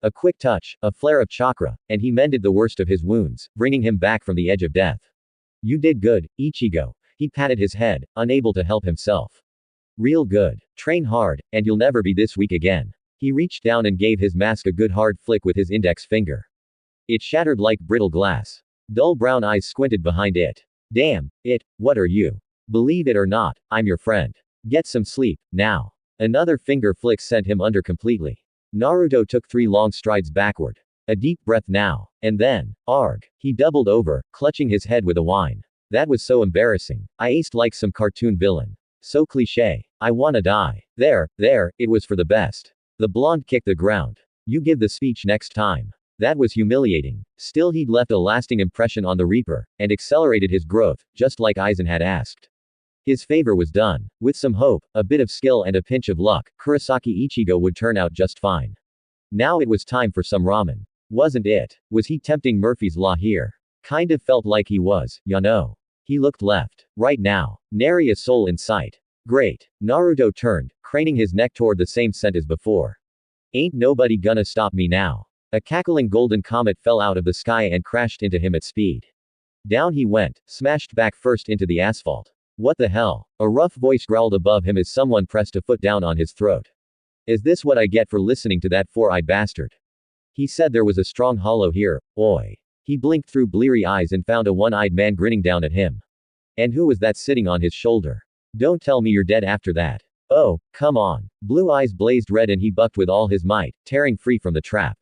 A quick touch, a flare of chakra, and he mended the worst of his wounds, bringing him back from the edge of death. You did good, Ichigo. He patted his head, unable to help himself. Real good. Train hard, and you'll never be this weak again. He reached down and gave his mask a good hard flick with his index finger. It shattered like brittle glass. Dull brown eyes squinted behind it. Damn, what are you? Believe it or not, I'm your friend. Get some sleep, now. Another finger flick sent him under completely. Naruto took 3 long strides backward. A deep breath now. And then, arg. He doubled over, clutching his head with a whine. That was so embarrassing. I aced like some cartoon villain. So cliché. I wanna die. There, it was for the best. The blonde kicked the ground. You give the speech next time. That was humiliating. Still he'd left a lasting impression on the Reaper, and accelerated his growth, just like Aizen had asked. His favor was done. With some hope, a bit of skill and a pinch of luck, Kurosaki Ichigo would turn out just fine. Now it was time for some ramen. Wasn't it? Was he tempting Murphy's Law here? Kind of felt like he was, you know. He looked left. Right now. Nary a soul in sight. Great. Naruto turned, craning his neck toward the same scent as before. Ain't nobody gonna stop me now. A cackling golden comet fell out of the sky and crashed into him at speed. Down he went, smashed back first into the asphalt. What the hell? A rough voice growled above him as someone pressed a foot down on his throat. Is this what I get for listening to that four-eyed bastard? He said there was a strong hollow here, oi. He blinked through bleary eyes and found a one-eyed man grinning down at him. And who was that sitting on his shoulder? Don't tell me you're dead after that. Oh, come on. Blue eyes blazed red and he bucked with all his might, tearing free from the trap.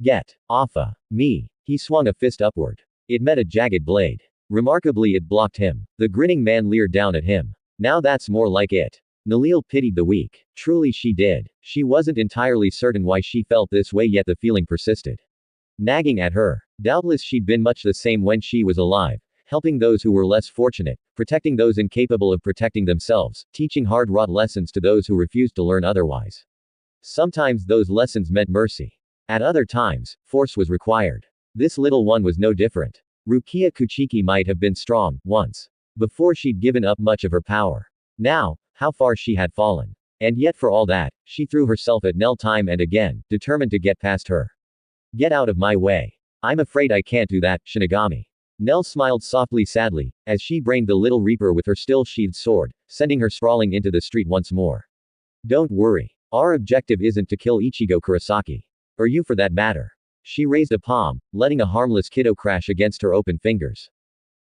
Get offa me. He swung a fist upward. It met a jagged blade. Remarkably it blocked him. The grinning man leered down at him. Now that's more like it. Nalil pitied the weak. Truly she did. She wasn't entirely certain why she felt this way, yet the feeling persisted. Nagging at her. Doubtless she'd been much the same when she was alive, helping those who were less fortunate, protecting those incapable of protecting themselves, teaching hard-wrought lessons to those who refused to learn otherwise. Sometimes those lessons meant mercy. At other times, force was required. This little one was no different. Rukia Kuchiki might have been strong, once. Before she'd given up much of her power. Now, how far she had fallen. And yet for all that, she threw herself at Nell time and again, determined to get past her. Get out of my way. I'm afraid I can't do that, Shinigami. Nell smiled softly sadly, as she brained the little Reaper with her still-sheathed sword, sending her sprawling into the street once more. Don't worry. Our objective isn't to kill Ichigo Kurosaki. Or you for that matter. She raised a palm, letting a harmless kiddo crash against her open fingers.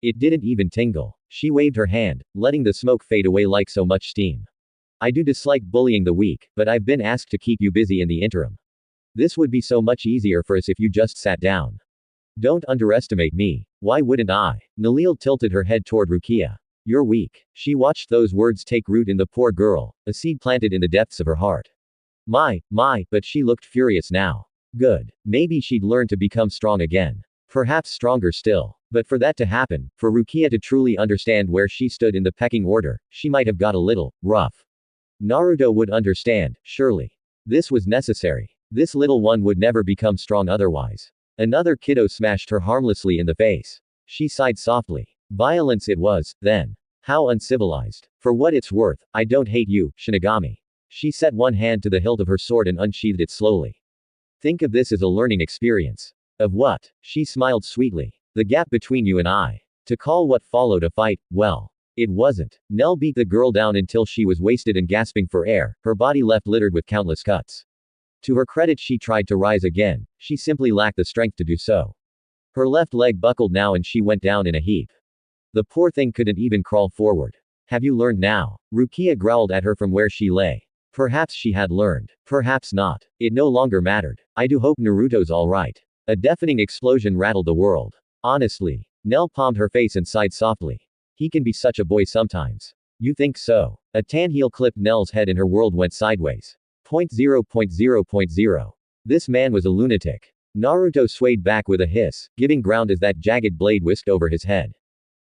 It didn't even tingle. She waved her hand, letting the smoke fade away like so much steam. I do dislike bullying the weak, but I've been asked to keep you busy in the interim. This would be so much easier for us if you just sat down. Don't underestimate me. Why wouldn't I? Nalil tilted her head toward Rukia. You're weak. She watched those words take root in the poor girl, a seed planted in the depths of her heart. My, but she looked furious now. Good. Maybe she'd learn to become strong again. Perhaps stronger still. But for that to happen, for Rukia to truly understand where she stood in the pecking order, she might have got a little rough. Naruto would understand, surely. This was necessary. This little one would never become strong otherwise. Another kiddo smashed her harmlessly in the face. She sighed softly. Violence it was, then. How uncivilized. For what it's worth, I don't hate you, Shinigami. She set one hand to the hilt of her sword and unsheathed it slowly. Think of this as a learning experience. Of what? She smiled sweetly. The gap between you and I. To call what followed a fight, well, it wasn't. Nell beat the girl down until she was wasted and gasping for air, her body left littered with countless cuts. To her credit, she tried to rise again. She simply lacked the strength to do so. Her left leg buckled now and she went down in a heap. The poor thing couldn't even crawl forward. Have you learned now? Rukia growled at her from where she lay. Perhaps she had learned. Perhaps not. It no longer mattered. I do hope Naruto's alright. A deafening explosion rattled the world. Honestly. Nell palmed her face and sighed softly. He can be such a boy sometimes. You think so? A tan heel clipped Nell's head and her world went sideways. 0.0.0.0. This man was a lunatic. Naruto swayed back with a hiss, giving ground as that jagged blade whisked over his head.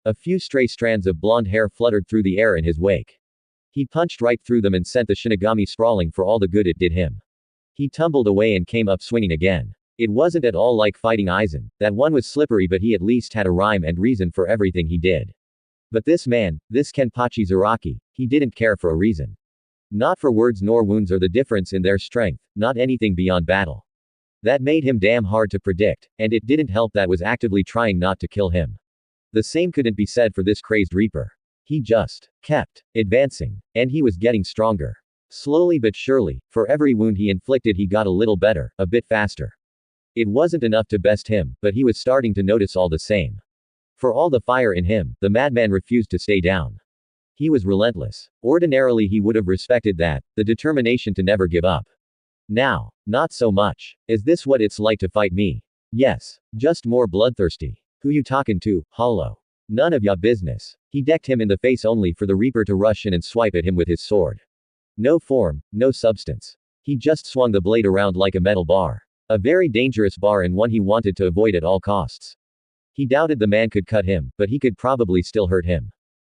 A few stray strands of blonde hair fluttered through the air in his wake. He punched right through them and sent the Shinigami sprawling for all the good it did him. He tumbled away and came up swinging again. It wasn't at all like fighting Aizen, that one was slippery, but he at least had a rhyme and reason for everything he did. But this man, this Kenpachi Zaraki, he didn't care for a reason. Not for words nor wounds or the difference in their strength, not anything beyond battle. That made him damn hard to predict, and it didn't help that was actively trying not to kill him. The same couldn't be said for this crazed Reaper. He just kept advancing, and he was getting stronger. Slowly but surely, for every wound he inflicted he got a little better, a bit faster. It wasn't enough to best him, but he was starting to notice all the same. For all the fire in him, the madman refused to stay down. He was relentless. Ordinarily he would have respected that, the determination to never give up. Now, not so much. Is this what it's like to fight me? Yes. Just more bloodthirsty. Who you talking to, Hollow? None of ya business. He decked him in the face only for the Reaper to rush in and swipe at him with his sword. No form, no substance. He just swung the blade around like a metal bar. A very dangerous bar and one he wanted to avoid at all costs. He doubted the man could cut him, but he could probably still hurt him.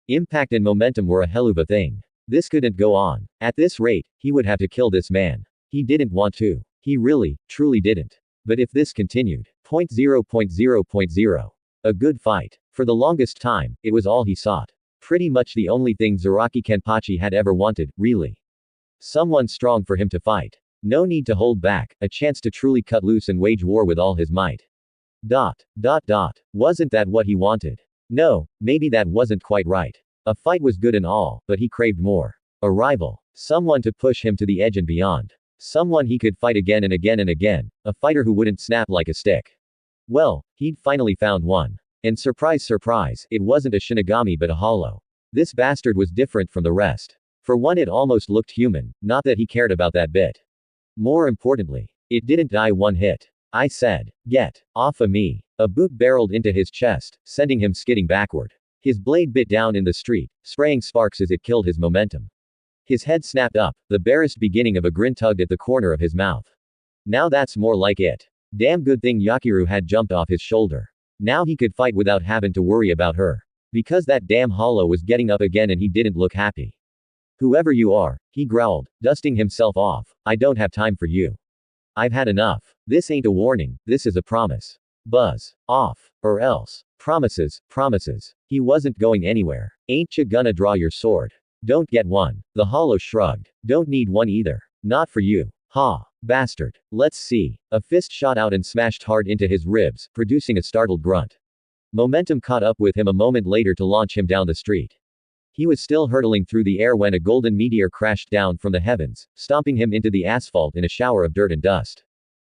Impact and momentum were a hell of a thing. This couldn't go on. At this rate, he would have to kill this man. He didn't want to. He really, truly didn't. But if this continued, 0.0.0.0. A good fight. For the longest time, it was all he sought. Pretty much the only thing Zaraki Kenpachi had ever wanted, really. Someone strong for him to fight. No need to hold back, a chance to truly cut loose and wage war with all his might. Wasn't that what he wanted? No, maybe that wasn't quite right. A fight was good and all, but he craved more. A rival. Someone to push him to the edge and beyond. Someone he could fight again and again and again. A fighter who wouldn't snap like a stick. Well, he'd finally found one. And surprise surprise, it wasn't a Shinigami but a Hollow. This bastard was different from the rest. For one, it almost looked human, not that he cared about that bit. More importantly, it didn't die one hit. I said, get off of me. A boot barreled into his chest, sending him skidding backward. His blade bit down in the street, spraying sparks as it killed his momentum. His head snapped up, the barest beginning of a grin tugged at the corner of his mouth. Now that's more like it. Damn good thing Yakiru had jumped off his shoulder. Now he could fight without having to worry about her. Because that damn Hollow was getting up again and he didn't look happy. Whoever you are, he growled, dusting himself off, I don't have time for you. I've had enough. This ain't a warning, this is a promise. Buzz off. Or else. Promises. He wasn't going anywhere. Ain't ya gonna draw your sword? Don't get one. The Hollow shrugged. Don't need one either. Not for you. Ha. Bastard. Let's see. A fist shot out and smashed hard into his ribs, producing a startled grunt. Momentum caught up with him a moment later to launch him down the street. He was still hurtling through the air when a golden meteor crashed down from the heavens, stomping him into the asphalt in a shower of dirt and dust.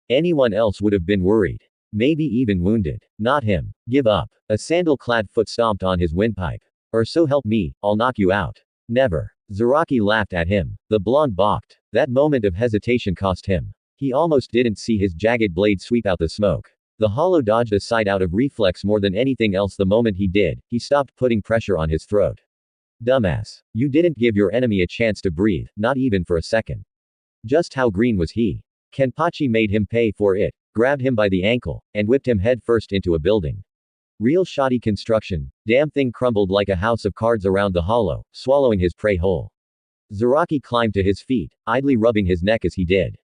Anyone else would have been worried. Maybe even wounded. Not him. Give up. A sandal-clad foot stomped on his windpipe. Or so help me, I'll knock you out. Never. Zaraki laughed at him. The blonde balked. That moment of hesitation cost him. He almost didn't see his jagged blade sweep out the smoke. The Hollow dodged aside out of reflex more than anything else. The moment he did, he stopped putting pressure on his throat. Dumbass. You didn't give your enemy a chance to breathe, not even for a second. Just how green was he? Kenpachi made him pay for it, grabbed him by the ankle, and whipped him headfirst into a building. Real shoddy construction. Damn thing crumbled like a house of cards around the Hollow, swallowing his prey whole. Zaraki climbed to his feet, idly rubbing his neck as he did.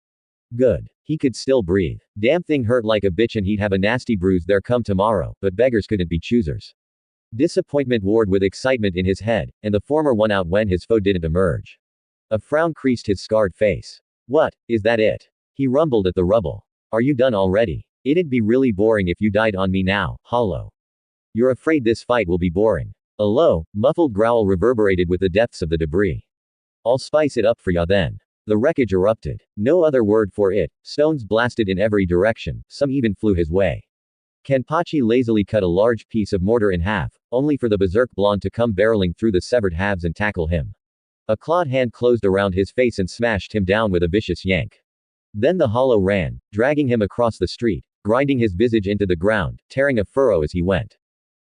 Good. He could still breathe. Damn thing hurt like a bitch and he'd have a nasty bruise there come tomorrow, but beggars couldn't be choosers. Disappointment warred with excitement in his head, and the former won out when his foe didn't emerge. A frown creased his scarred face. What, is that it? He rumbled at the rubble. Are you done already? It'd be really boring if you died on me now, Hollow. You're afraid this fight will be boring. A low, muffled growl reverberated with the depths of the debris. I'll spice it up for ya then. The wreckage erupted. No other word for it. Stones blasted in every direction, some even flew his way. Kenpachi lazily cut a large piece of mortar in half, only for the berserk blonde to come barreling through the severed halves and tackle him. A clawed hand closed around his face and smashed him down with a vicious yank. Then the hollow ran, dragging him across the street, grinding his visage into the ground, tearing a furrow as he went.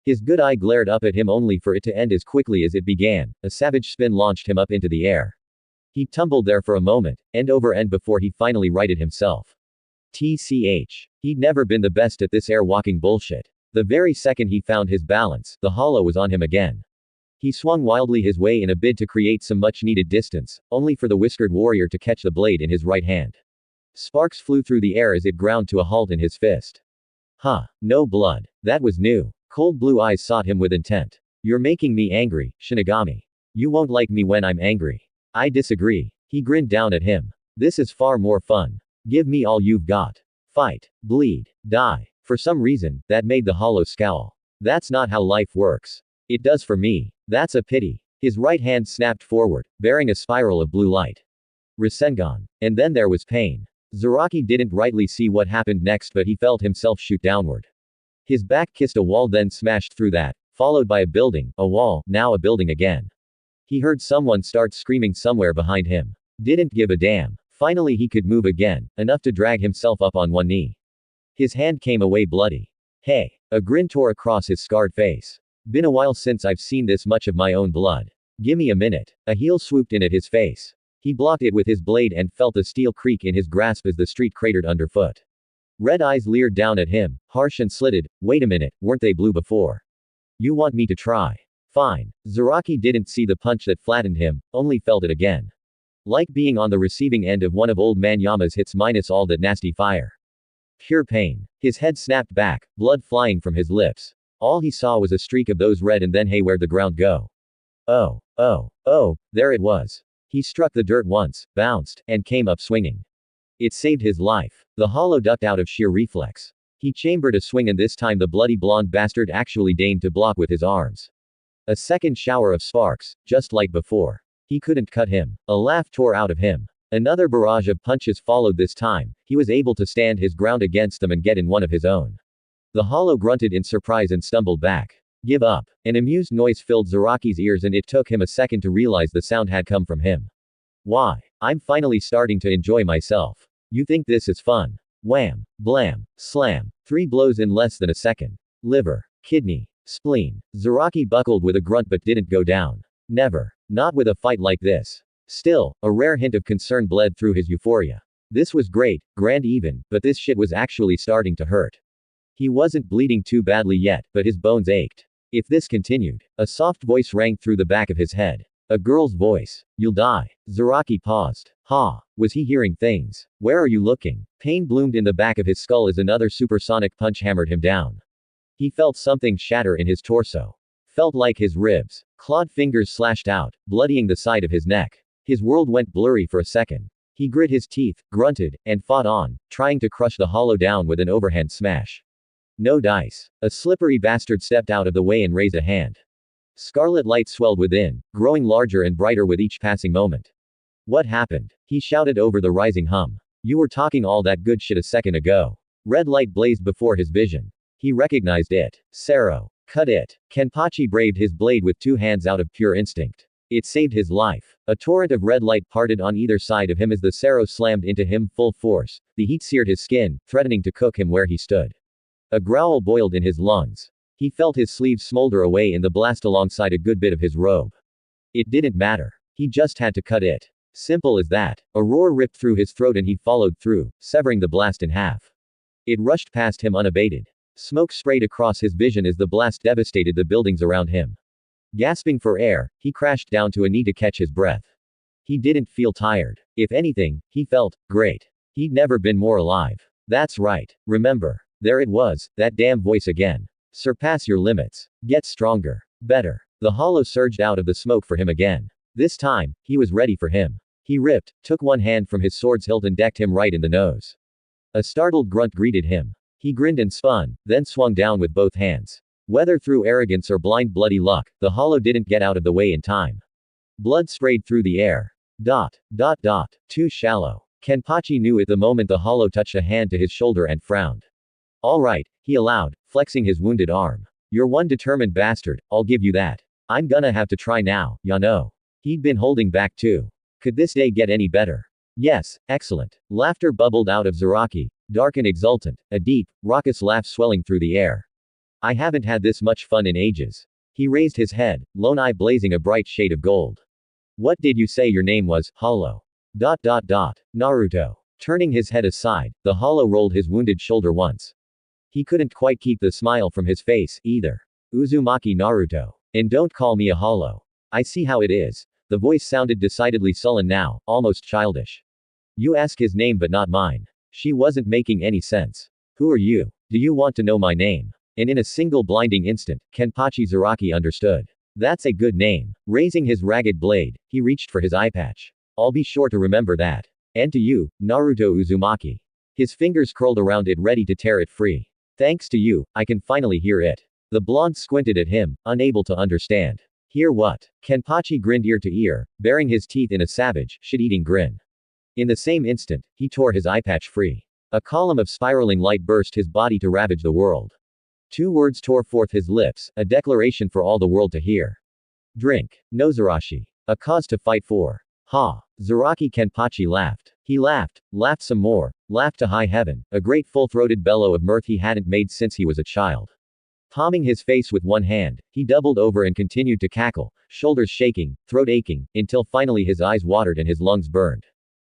His good eye glared up at him only for it to end as quickly as it began. A savage spin launched him up into the air. He tumbled there for a moment, end over end before he finally righted himself. TCH. He'd never been the best at this air-walking bullshit. The very second he found his balance, the hollow was on him again. He swung wildly his way in a bid to create some much-needed distance, only for the whiskered warrior to catch the blade in his right hand. Sparks flew through the air as it ground to a halt in his fist. Huh. No blood. That was new. Cold blue eyes sought him with intent. You're making me angry, Shinigami. You won't like me when I'm angry. I disagree. He grinned down at him. This is far more fun. Give me all you've got. Fight. Bleed. Die. For some reason, that made the hollow scowl. That's not how life works. It does for me. That's a pity. His right hand snapped forward, bearing a spiral of blue light. Rasengan. And then there was pain. Zaraki didn't rightly see what happened next, but he felt himself shoot downward. His back kissed a wall, then smashed through that, followed by a building, a wall, now a building again. He heard someone start screaming somewhere behind him. Didn't give a damn. Finally he could move again, enough to drag himself up on one knee. His hand came away bloody. Hey. A grin tore across his scarred face. Been a while since I've seen this much of my own blood. Gimme a minute. A heel swooped in at his face. He blocked it with his blade and felt the steel creak in his grasp as the street cratered underfoot. Red eyes leered down at him, harsh and slitted. Wait a minute, weren't they blue before? You want me to try? Fine. Zaraki didn't see the punch that flattened him, only felt it again. Like being on the receiving end of one of old man Yama's hits minus all that nasty fire. Pure pain. His head snapped back, blood flying from his lips. All he saw was a streak of those red and then hey, where'd the ground go? Oh, there it was. He struck the dirt once, bounced, and came up swinging. It saved his life. The hollow ducked out of sheer reflex. He chambered a swing and this time the bloody blonde bastard actually deigned to block with his arms. A second shower of sparks, just like before. He couldn't cut him. A laugh tore out of him. Another barrage of punches followed this time. He was able to stand his ground against them and get in one of his own. The hollow grunted in surprise and stumbled back. Give up. An amused noise filled Zaraki's ears and it took him a second to realize the sound had come from him. Why? I'm finally starting to enjoy myself. You think this is fun? Wham. Blam. Slam. 3 blows in less than a second. Liver. Kidney. Spleen. Zaraki buckled with a grunt but didn't go down. Never. Not with a fight like this. Still, a rare hint of concern bled through his euphoria. This was great, grand even, but this shit was actually starting to hurt. He wasn't bleeding too badly yet, but his bones ached. If this continued, a soft voice rang through the back of his head. A girl's voice. You'll die. Zaraki paused. Ha. Was he hearing things? Where are you looking? Pain bloomed in the back of his skull as another supersonic punch hammered him down. He felt something shatter in his torso. Felt like his ribs. Clawed fingers slashed out, bloodying the side of his neck. His world went blurry for a second. He grit his teeth, grunted, and fought on, trying to crush the hollow down with an overhand smash. No dice. A slippery bastard stepped out of the way and raised a hand. Scarlet light swelled within, growing larger and brighter with each passing moment. What happened? He shouted over the rising hum. You were talking all that good shit a second ago. Red light blazed before his vision. He recognized it. Sero. Cut it. Kenpachi braved his blade with 2 hands out of pure instinct. It saved his life. A torrent of red light parted on either side of him as the Sero slammed into him full force. The heat seared his skin, threatening to cook him where he stood. A growl boiled in his lungs. He felt his sleeves smolder away in the blast alongside a good bit of his robe. It didn't matter. He just had to cut it. Simple as that. A roar ripped through his throat and he followed through, severing the blast in half. It rushed past him unabated. Smoke sprayed across his vision as the blast devastated the buildings around him. Gasping for air, he crashed down to a knee to catch his breath. He didn't feel tired. If anything, he felt great. He'd never been more alive. That's right. Remember. There it was, that damn voice again. Surpass your limits. Get stronger. Better. The hollow surged out of the smoke for him again. This time, he was ready for him. He ripped, took one hand from his sword's hilt and decked him right in the nose. A startled grunt greeted him. He grinned and spun, then swung down with both hands. Whether through arrogance or blind bloody luck, the hollow didn't get out of the way in time. Blood sprayed through the air. Too shallow. Kenpachi knew it the moment the hollow touched a hand to his shoulder and frowned. All right, he allowed, flexing his wounded arm. You're one determined bastard, I'll give you that. I'm gonna have to try now, ya know. He'd been holding back too. Could this day get any better? Yes, excellent. Laughter bubbled out of Zaraki, dark and exultant, a deep, raucous laugh swelling through the air. I haven't had this much fun in ages. He raised his head, lone eye blazing a bright shade of gold. What did you say your name was, Hollow? Naruto. Turning his head aside, the Hollow rolled his wounded shoulder once. He couldn't quite keep the smile from his face, either. Uzumaki Naruto. And don't call me a Hollow. I see how it is. The voice sounded decidedly sullen now, almost childish. You ask his name but not mine. She wasn't making any sense. Who are you? Do you want to know my name? And in a single blinding instant, Kenpachi Zaraki understood. That's a good name. Raising his ragged blade, he reached for his eye patch. I'll be sure to remember that. And to you, Naruto Uzumaki. His fingers curled around it ready to tear it free. Thanks to you, I can finally hear it. The blonde squinted at him, unable to understand. Hear what? Kenpachi grinned ear to ear, baring his teeth in a savage, shit-eating grin. In the same instant, he tore his eye patch free. A column of spiraling light burst his body to ravage the world. 2 words tore forth his lips, a declaration for all the world to hear. Drink. Nozarashi. A cause to fight for. Ha. Zaraki Kenpachi laughed. He laughed some more, laughed to high heaven, a great full-throated bellow of mirth he hadn't made since he was a child. Palming his face with one hand, he doubled over and continued to cackle, shoulders shaking, throat aching, until finally his eyes watered and his lungs burned.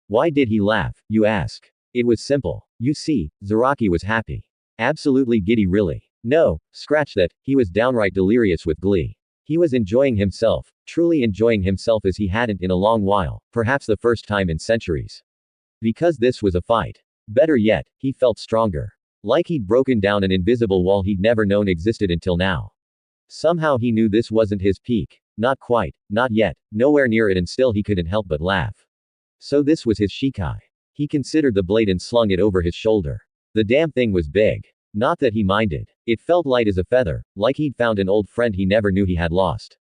Why did he laugh, you ask? It was simple. You see, Zaraki was happy. Absolutely giddy really. No, scratch that, he was downright delirious with glee. He was enjoying himself, truly enjoying himself as he hadn't in a long while, perhaps the first time in centuries. Because this was a fight. Better yet, he felt stronger. Like he'd broken down an invisible wall he'd never known existed until now. Somehow he knew this wasn't his peak. Not quite, not yet, nowhere near it, and still he couldn't help but laugh. So this was his Shikai. He considered the blade and slung it over his shoulder. The damn thing was big. Not that he minded. It felt light as a feather, like he'd found an old friend he never knew he had lost.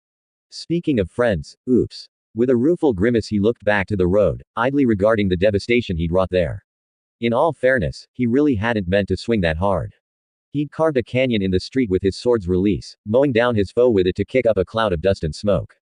Speaking of friends, oops. With a rueful grimace he looked back to the road, idly regarding the devastation he'd wrought there. In all fairness, he really hadn't meant to swing that hard. He'd carved a canyon in the street with his sword's release, mowing down his foe with it to kick up a cloud of dust and smoke.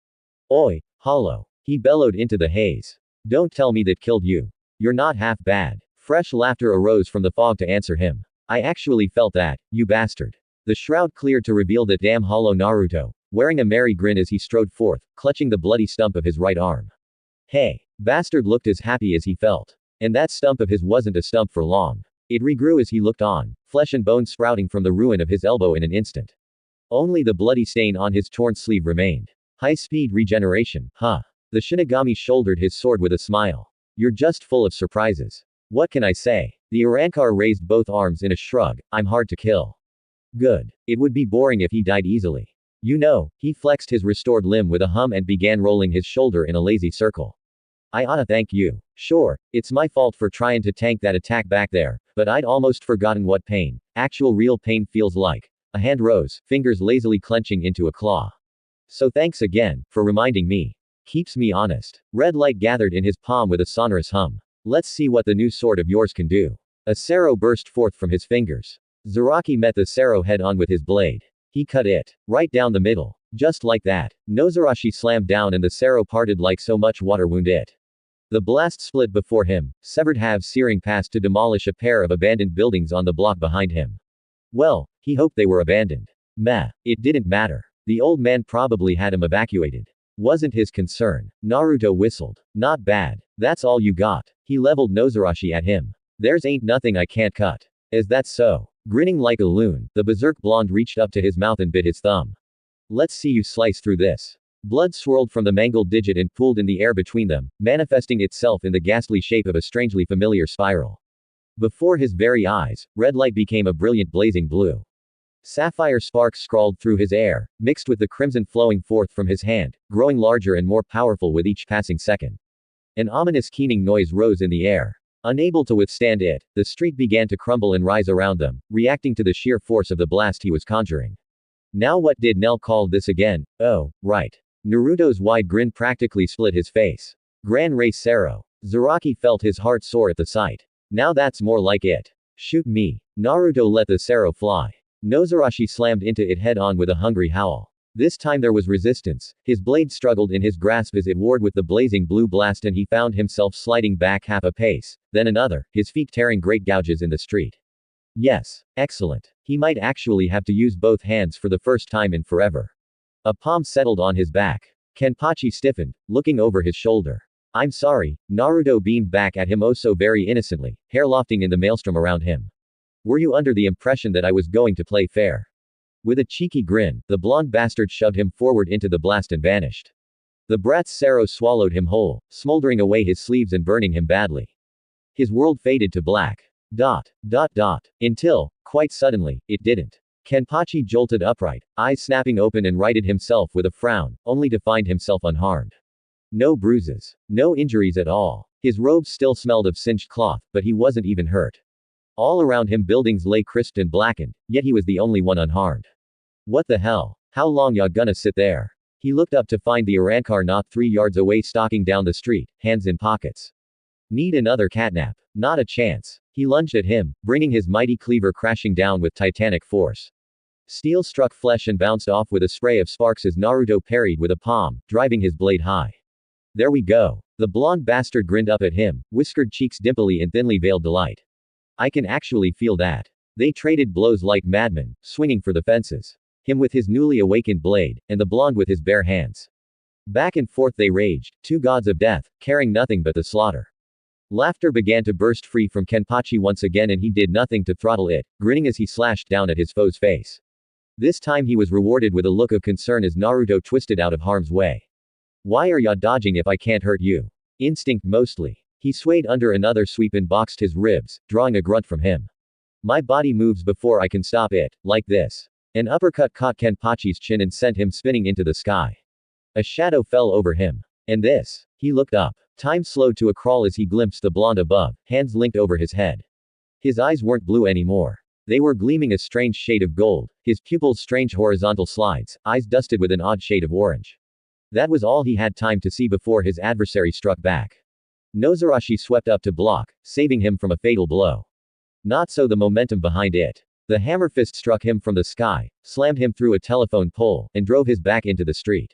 Oi, Hollow. He bellowed into the haze. Don't tell me that killed you. You're not half bad. Fresh laughter arose from the fog to answer him. I actually felt that, you bastard. The shroud cleared to reveal that damn Hollow Naruto, wearing a merry grin as he strode forth, clutching the bloody stump of his right arm. Hey, bastard looked as happy as he felt. And that stump of his wasn't a stump for long. It regrew as he looked on, flesh and bone sprouting from the ruin of his elbow in an instant. Only the bloody stain on his torn sleeve remained. High-speed regeneration, huh? The Shinigami shouldered his sword with a smile. You're just full of surprises. What can I say? The Urankar raised both arms in a shrug. I'm hard to kill. Good. It would be boring if he died easily. You know, he flexed his restored limb with a hum and began rolling his shoulder in a lazy circle. I oughta thank you. Sure, it's my fault for trying to tank that attack back there, but I'd almost forgotten what pain, actual real pain feels like. A hand rose, fingers lazily clenching into a claw. So thanks again, for reminding me. Keeps me honest. Red light gathered in his palm with a sonorous hum. Let's see what the new sword of yours can do. A Sero burst forth from his fingers. Zaraki met the Sero head on with his blade. He cut it. Right down the middle. Just like that. Nozarashi slammed down and the Sero parted like so much water wound it. The blast split before him, severed halves searing past to demolish a pair of abandoned buildings on the block behind him. Well, he hoped they were abandoned. Meh. It didn't matter. The old man probably had him evacuated. Wasn't his concern. Naruto whistled. Not bad. That's all you got. He leveled Nozarashi at him. There's ain't nothing I can't cut. Is that so? Grinning like a loon, the berserk blonde reached up to his mouth and bit his thumb. Let's see you slice through this. Blood swirled from the mangled digit and pooled in the air between them, manifesting itself in the ghastly shape of a strangely familiar spiral. Before his very eyes, red light became a brilliant blazing blue. Sapphire sparks scrawled through his air, mixed with the crimson flowing forth from his hand, growing larger and more powerful with each passing second. An ominous keening noise rose in the air. Unable to withstand it, the street began to crumble and rise around them, reacting to the sheer force of the blast he was conjuring. Now what did Nell call this again? Oh, right. Naruto's wide grin practically split his face. Gran Rey Sero. Zaraki felt his heart soar at the sight. Now that's more like it. Shoot me. Naruto let the Sero fly. Nozarashi slammed into it head on with a hungry howl. This time there was resistance. His blade struggled in his grasp as it warred with the blazing blue blast, and he found himself sliding back half a pace, then another, his feet tearing great gouges in the street. Yes. Excellent. He might actually have to use both hands for the first time in forever. A palm settled on his back. Kenpachi stiffened, looking over his shoulder. I'm sorry, Naruto beamed back at him oh so very innocently, hair lofting in the maelstrom around him. Were you under the impression that I was going to play fair? With a cheeky grin, the blonde bastard shoved him forward into the blast and vanished. The brat's Saro swallowed him whole, smoldering away his sleeves and burning him badly. His world faded to black. Until, quite suddenly, it didn't. Kenpachi jolted upright, eyes snapping open, and righted himself with a frown, only to find himself unharmed. No bruises. No injuries at all. His robes still smelled of singed cloth, but he wasn't even hurt. All around him buildings lay crisped and blackened, yet he was the only one unharmed. What the hell? How long ya gonna sit there? He looked up to find the Arankar not 3 yards away stalking down the street, hands in pockets. Need another catnap? Not a chance. He lunged at him, bringing his mighty cleaver crashing down with titanic force. Steel struck flesh and bounced off with a spray of sparks as Naruto parried with a palm, driving his blade high. There we go. The blonde bastard grinned up at him, whiskered cheeks dimply in thinly veiled delight. I can actually feel that. They traded blows like madmen, swinging for the fences. Him with his newly awakened blade, and the blonde with his bare hands. Back and forth they raged, two gods of death, caring nothing but the slaughter. Laughter began to burst free from Kenpachi once again, and he did nothing to throttle it, grinning as he slashed down at his foe's face. This time he was rewarded with a look of concern as Naruto twisted out of harm's way. Why are ya dodging if I can't hurt you? Instinct mostly. He swayed under another sweep and boxed his ribs, drawing a grunt from him. My body moves before I can stop it, like this. An uppercut caught Kenpachi's chin and sent him spinning into the sky. A shadow fell over him. And this? He looked up. Time slowed to a crawl as he glimpsed the blonde above, hands linked over his head. His eyes weren't blue anymore. They were gleaming a strange shade of gold, his pupils strange horizontal slides, eyes dusted with an odd shade of orange. That was all he had time to see before his adversary struck back. Nozarashi swept up to block, saving him from a fatal blow. Not so the momentum behind it. The hammer fist struck him from the sky, slammed him through a telephone pole, and drove his back into the street.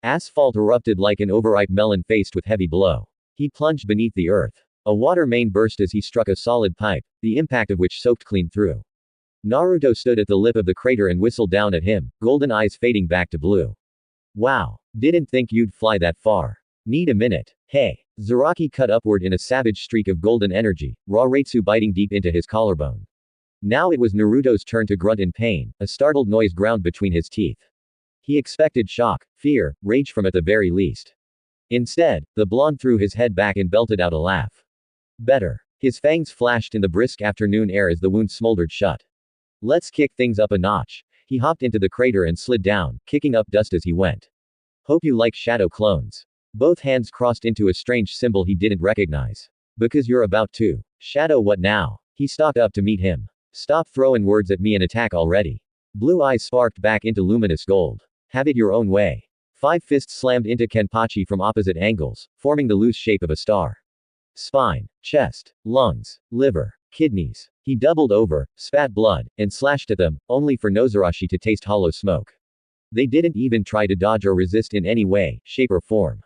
Asphalt erupted like an overripe melon faced with heavy blow. He plunged beneath the earth. A water main burst as he struck a solid pipe, the impact of which soaked clean through. Naruto stood at the lip of the crater and whistled down at him, golden eyes fading back to blue. Wow. Didn't think you'd fly that far. Need a minute. Hey. Zaraki cut upward in a savage streak of golden energy, raw Raitsu biting deep into his collarbone. Now it was Naruto's turn to grunt in pain, a startled noise ground between his teeth. He expected shock, fear, rage from at the very least. Instead, the blonde threw his head back and belted out a laugh. Better. His fangs flashed in the brisk afternoon air as the wound smoldered shut. Let's kick things up a notch. He hopped into the crater and slid down, kicking up dust as he went. Hope you like shadow clones. Both hands crossed into a strange symbol he didn't recognize. Because you're about to. Shadow what now? He stalked up to meet him. Stop throwing words at me and attack already. Blue eyes sparked back into luminous gold. Have it your own way. 5 fists slammed into Kenpachi from opposite angles, forming the loose shape of a star. Spine, chest, lungs, liver, kidneys. He doubled over, spat blood, and slashed at them, only for Nozarashi to taste hollow smoke. They didn't even try to dodge or resist in any way, shape or form.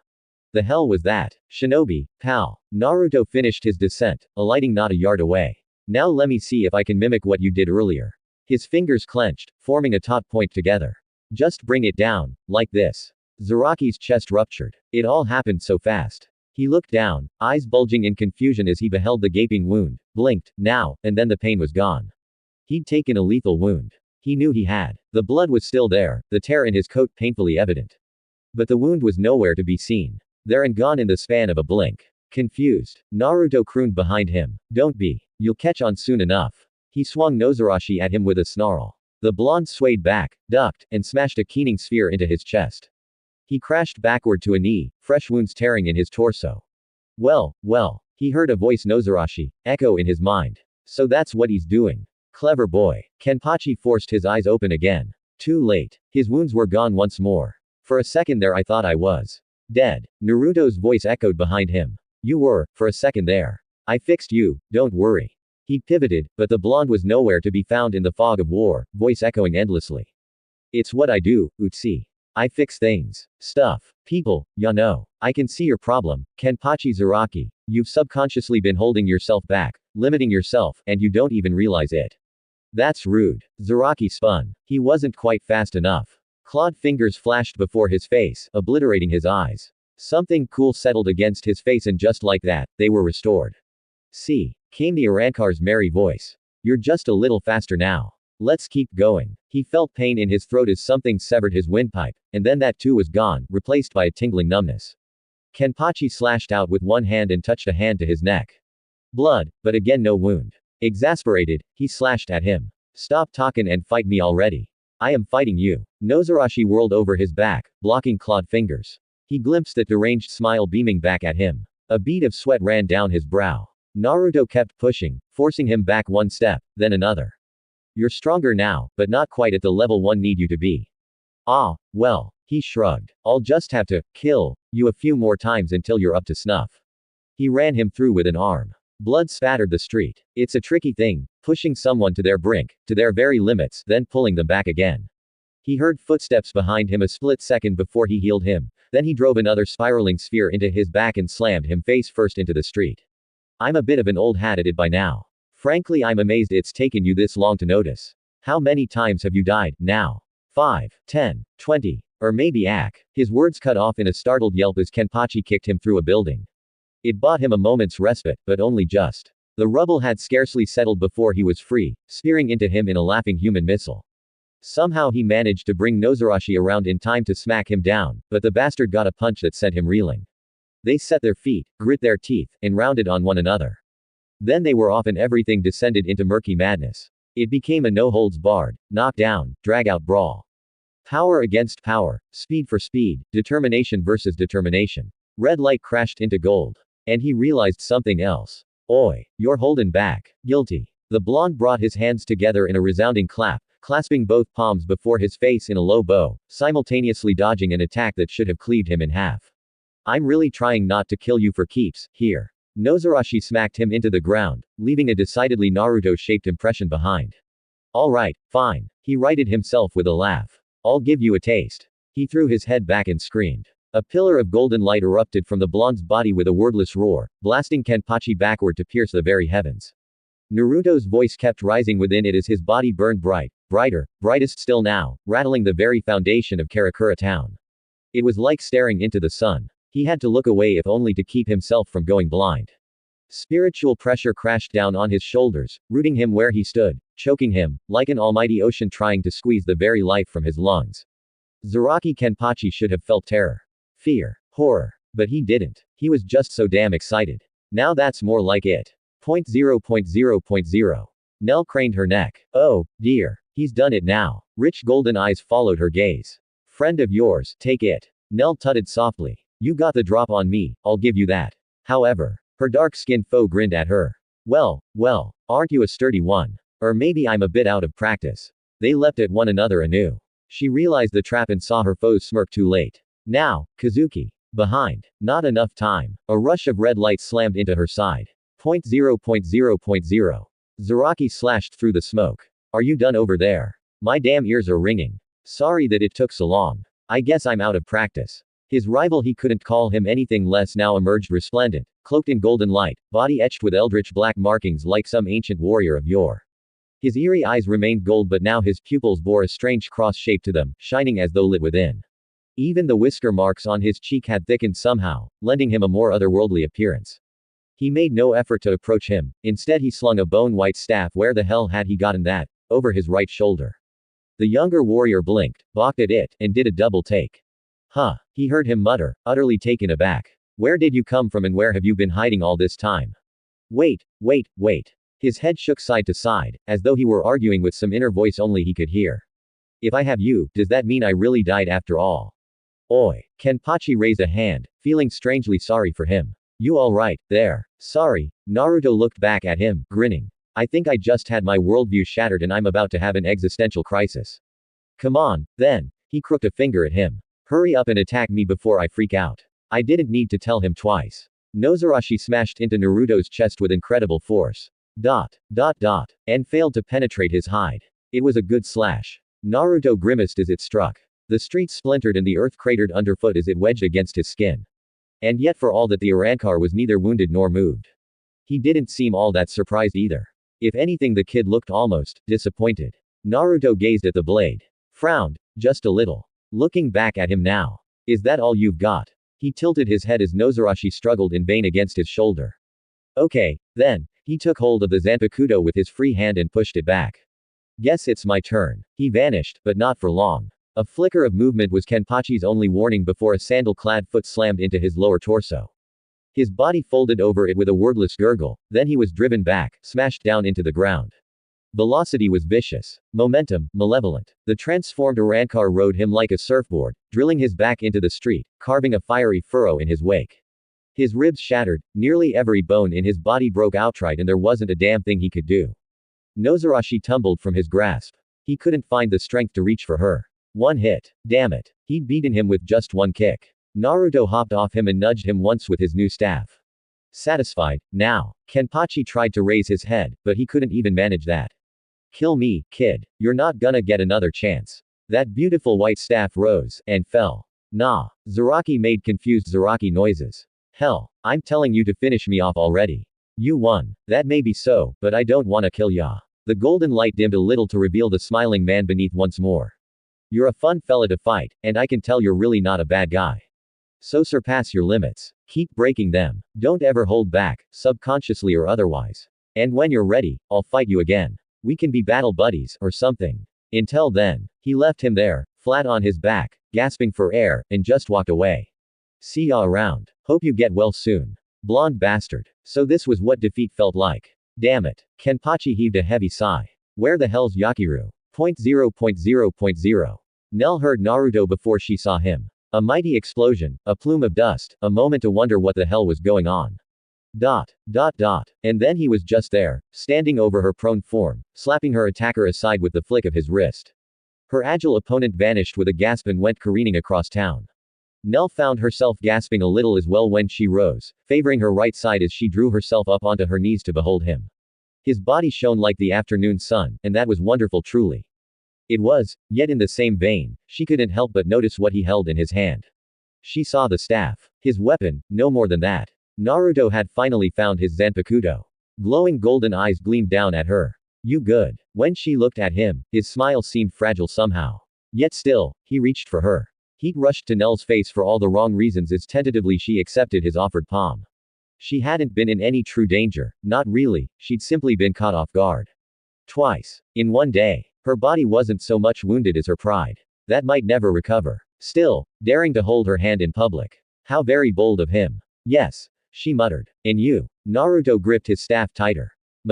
The hell was that? Shinobi, pal. Naruto finished his descent, alighting not a yard away. Now let me see if I can mimic what you did earlier. His fingers clenched, forming a taut point together. Just bring it down, like this. Zaraki's chest ruptured. It all happened so fast. He looked down, eyes bulging in confusion as he beheld the gaping wound, blinked, now, and then the pain was gone. He'd taken a lethal wound. He knew he had. The blood was still there, the tear in his coat painfully evident. But the wound was nowhere to be seen. There and gone in the span of a blink. Confused, Naruto crooned behind him. Don't be. You'll catch on soon enough. He swung Nozarashi at him with a snarl. The blonde swayed back, ducked, and smashed a keening sphere into his chest. He crashed backward to a knee, fresh wounds tearing in his torso. Well, he heard a voice Nozarashi echo in his mind. So that's what he's doing. Clever boy. Kenpachi forced his eyes open again. Too late. His wounds were gone once more. For a second there I thought I was dead. Naruto's voice echoed behind him. You were, for a second there. I fixed you, don't worry. He pivoted, but the blonde was nowhere to be found in the fog of war, voice echoing endlessly. It's what I do, Utsi. I fix things. Stuff. People, ya know. I can see your problem, Kenpachi Zaraki. You've subconsciously been holding yourself back, limiting yourself, and you don't even realize it. That's rude. Zaraki spun. He wasn't quite fast enough. Clawed fingers flashed before his face, obliterating his eyes. Something cool settled against his face, and just like that, they were restored. See, came the Arankar's merry voice. You're just a little faster now. Let's keep going. He felt pain in his throat as something severed his windpipe, and then that too was gone, replaced by a tingling numbness. Kenpachi slashed out with one hand and touched a hand to his neck. Blood, but again no wound. Exasperated, he slashed at him. Stop talking and fight me already. I am fighting you. Nozarashi whirled over his back, blocking clawed fingers. He glimpsed that deranged smile beaming back at him. A bead of sweat ran down his brow. Naruto kept pushing, forcing him back one step, then another. You're stronger now, but not quite at the level one need you to be. Ah, well, he shrugged. I'll just have to kill you a few more times until you're up to snuff. He ran him through with an arm. Blood spattered the street. It's a tricky thing, pushing someone to their brink, to their very limits, then pulling them back again. He heard footsteps behind him a split second before he healed him, then he drove another spiraling sphere into his back and slammed him face first into the street. I'm a bit of an old hat at it by now. Frankly, I'm amazed it's taken you this long to notice. How many times have you died, now? 5, 10, 20, or maybe ack. His words cut off in a startled yelp as Kenpachi kicked him through a building. It bought him a moment's respite, but only just. The rubble had scarcely settled before he was free, spearing into him in a laughing human missile. Somehow he managed to bring Nozarashi around in time to smack him down, but the bastard got a punch that sent him reeling. They set their feet, grit their teeth, and rounded on one another. Then they were off and everything descended into murky madness. It became a no-holds-barred, knock-down, drag-out brawl. Power against power, speed for speed, determination versus determination. Red light crashed into gold. And he realized something else. Oi, you're holding back. Guilty. The blonde brought his hands together in a resounding clap, clasping both palms before his face in a low bow, simultaneously dodging an attack that should have cleaved him in half. I'm really trying not to kill you for keeps, here. Nozarashi smacked him into the ground, leaving a decidedly Naruto-shaped impression behind. Alright, fine. He righted himself with a laugh. I'll give you a taste. He threw his head back and screamed. A pillar of golden light erupted from the blonde's body with a wordless roar, blasting Kenpachi backward to pierce the very heavens. Naruto's voice kept rising within it as his body burned bright, brighter, brightest still now, rattling the very foundation of Karakura town. It was like staring into the sun. He had to look away if only to keep himself from going blind. Spiritual pressure crashed down on his shoulders, rooting him where he stood, choking him, like an almighty ocean trying to squeeze the very life from his lungs. Zaraki Kenpachi should have felt terror. Fear. Horror. But he didn't. He was just so damn excited. Now that's more like it. 0.0.0.0. Nell craned her neck. Oh, dear. He's done it now. Rich golden eyes followed her gaze. Friend of yours, take it. Nell tutted softly. You got the drop on me, I'll give you that. However, her dark-skinned foe grinned at her. Well, aren't you a sturdy one? Or maybe I'm a bit out of practice. They leapt at one another anew. She realized the trap and saw her foe's smirk too late. Now, Kazuki. Behind. Not enough time. A rush of red light slammed into her side. 0.0.0.0. Zaraki slashed through the smoke. Are you done over there? My damn ears are ringing. Sorry that it took so long. I guess I'm out of practice. His rival, he couldn't call him anything less, now emerged resplendent, cloaked in golden light, body etched with eldritch black markings like some ancient warrior of yore. His eerie eyes remained gold, but now his pupils bore a strange cross shape to them, shining as though lit within. Even the whisker marks on his cheek had thickened somehow, lending him a more otherworldly appearance. He made no effort to approach him, instead he slung a bone-white staff, where the hell had he gotten that, over his right shoulder. The younger warrior blinked, balked at it, and did a double take. Huh, he heard him mutter, utterly taken aback. Where did you come from and where have you been hiding all this time? Wait. His head shook side to side, as though he were arguing with some inner voice only he could hear. If I have you, does that mean I really died after all? Oi. Kenpachi raised a hand, feeling strangely sorry for him. You alright, there? Sorry. Naruto looked back at him, grinning. I think I just had my worldview shattered and I'm about to have an existential crisis. Come on, then. He crooked a finger at him. Hurry up and attack me before I freak out. I didn't need to tell him twice. Nozarashi smashed into Naruto's chest with incredible force. And failed to penetrate his hide. It was a good slash. Naruto grimaced as it struck. The street splintered and the earth cratered underfoot as it wedged against his skin. And yet for all that the Arankar was neither wounded nor moved. He didn't seem all that surprised either. If anything, the kid looked almost disappointed. Naruto gazed at the blade. Frowned, just a little. Looking back at him now. Is that all you've got? He tilted his head as Nozarashi struggled in vain against his shoulder. Okay, then. He took hold of the Zanpakuto with his free hand and pushed it back. Guess it's my turn. He vanished, but not for long. A flicker of movement was Kenpachi's only warning before a sandal-clad foot slammed into his lower torso. His body folded over it with a wordless gurgle, then he was driven back, smashed down into the ground. Velocity was vicious. Momentum, malevolent. The transformed Arankar rode him like a surfboard, drilling his back into the street, carving a fiery furrow in his wake. His ribs shattered, nearly every bone in his body broke outright and there wasn't a damn thing he could do. Nozarashi tumbled from his grasp. He couldn't find the strength to reach for her. One hit. Damn it. He'd beaten him with just one kick. Naruto hopped off him and nudged him once with his new staff. Satisfied, now. Kenpachi tried to raise his head, but he couldn't even manage that. Kill me, kid. You're not gonna get another chance. That beautiful white staff rose, and fell. Nah. Zaraki made confused Zaraki noises. Hell, I'm telling you to finish me off already. You won. That may be so, but I don't wanna kill ya. The golden light dimmed a little to reveal the smiling man beneath once more. You're a fun fella to fight, and I can tell you're really not a bad guy. So surpass your limits. Keep breaking them. Don't ever hold back, subconsciously or otherwise. And when you're ready, I'll fight you again. We can be battle buddies, or something. Until then. He left him there, flat on his back, gasping for air, and just walked away. See ya around. Hope you get well soon. Blonde bastard. So this was what defeat felt like. Damn it. Kenpachi heaved a heavy sigh. Where the hell's Yakiru? 0.0.0.0. Nell heard Naruto before she saw him. A mighty explosion, a plume of dust, a moment to wonder what the hell was going on. ... And then he was just there, standing over her prone form, slapping her attacker aside with the flick of his wrist. Her agile opponent vanished with a gasp and went careening across town. Nell found herself gasping a little as well when she rose, favoring her right side as she drew herself up onto her knees to behold him. His body shone like the afternoon sun, and that was wonderful truly. It was, yet in the same vein, she couldn't help but notice what he held in his hand. She saw the staff. His weapon, no more than that. Naruto had finally found his Zanpakuto. Glowing golden eyes gleamed down at her. You good? When she looked at him, his smile seemed fragile somehow. Yet still, he reached for her. Heat rushed to Nell's face for all the wrong reasons as tentatively she accepted his offered palm. She hadn't been in any true danger, not really, she'd simply been caught off guard. Twice. In one day. Her body wasn't so much wounded as her pride. That might never recover. Still, daring to hold her hand in public. How very bold of him. Yes. She muttered. And you. Naruto gripped his staff tighter.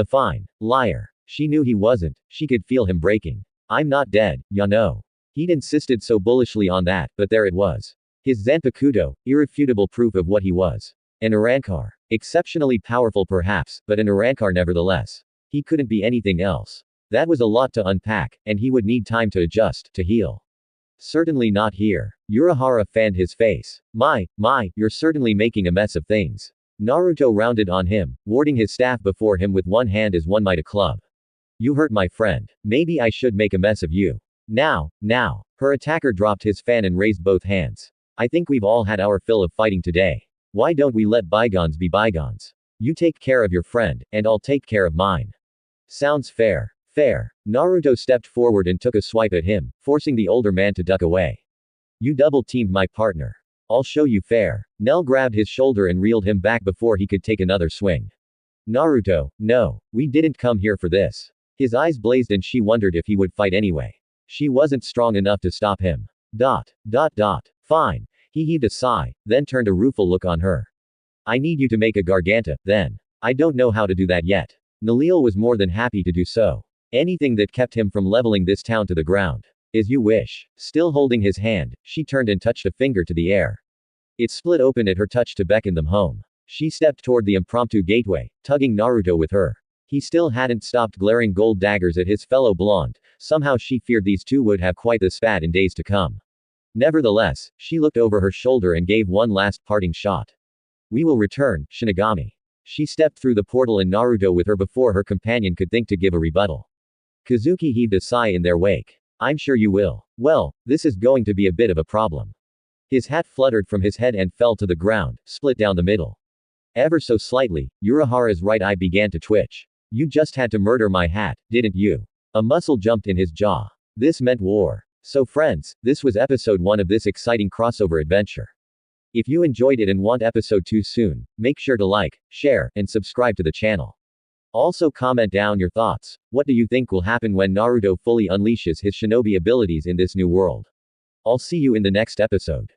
Fine. Liar. She knew he wasn't, she could feel him breaking. I'm not dead, ya know. He'd insisted so bullishly on that, but there it was. His Zanpakuto, irrefutable proof of what he was. An Arankar. Exceptionally powerful perhaps, but an Arankar nevertheless. He couldn't be anything else. That was a lot to unpack, and he would need time to adjust, to heal. Certainly not here. Urahara fanned his face. My, you're certainly making a mess of things. Naruto rounded on him, warding his staff before him with one hand as one might a club. You hurt my friend. Maybe I should make a mess of you. Now. Her attacker dropped his fan and raised both hands. I think we've all had our fill of fighting today. Why don't we let bygones be bygones? You take care of your friend, and I'll take care of mine. Sounds fair. Fair. Naruto stepped forward and took a swipe at him, forcing the older man to duck away. You double-teamed my partner. I'll show you fair. Nell grabbed his shoulder and reeled him back before he could take another swing. Naruto, no. We didn't come here for this. His eyes blazed and she wondered if he would fight anyway. She wasn't strong enough to stop him. Fine. He heaved a sigh, then turned a rueful look on her. I need you to make a garganta, then. I don't know how to do that yet. Nalil was more than happy to do so. Anything that kept him from leveling this town to the ground. As you wish. Still holding his hand, she turned and touched a finger to the air. It split open at her touch to beckon them home. She stepped toward the impromptu gateway, tugging Naruto with her. He still hadn't stopped glaring gold daggers at his fellow blonde. Somehow she feared these two would have quite the spat in days to come. Nevertheless, she looked over her shoulder and gave one last parting shot. We will return, Shinigami. She stepped through the portal and Naruto with her before her companion could think to give a rebuttal. Kazuki heaved a sigh in their wake. I'm sure you will. Well, this is going to be a bit of a problem. His hat fluttered from his head and fell to the ground, split down the middle. Ever so slightly, Urahara's right eye began to twitch. You just had to murder my hat, didn't you? A muscle jumped in his jaw. This meant war. So friends, this was episode 1 of this exciting crossover adventure. If you enjoyed it and want episode 2 soon, make sure to like, share, and subscribe to the channel. Also comment down your thoughts. What do you think will happen when Naruto fully unleashes his shinobi abilities in this new world? I'll see you in the next episode.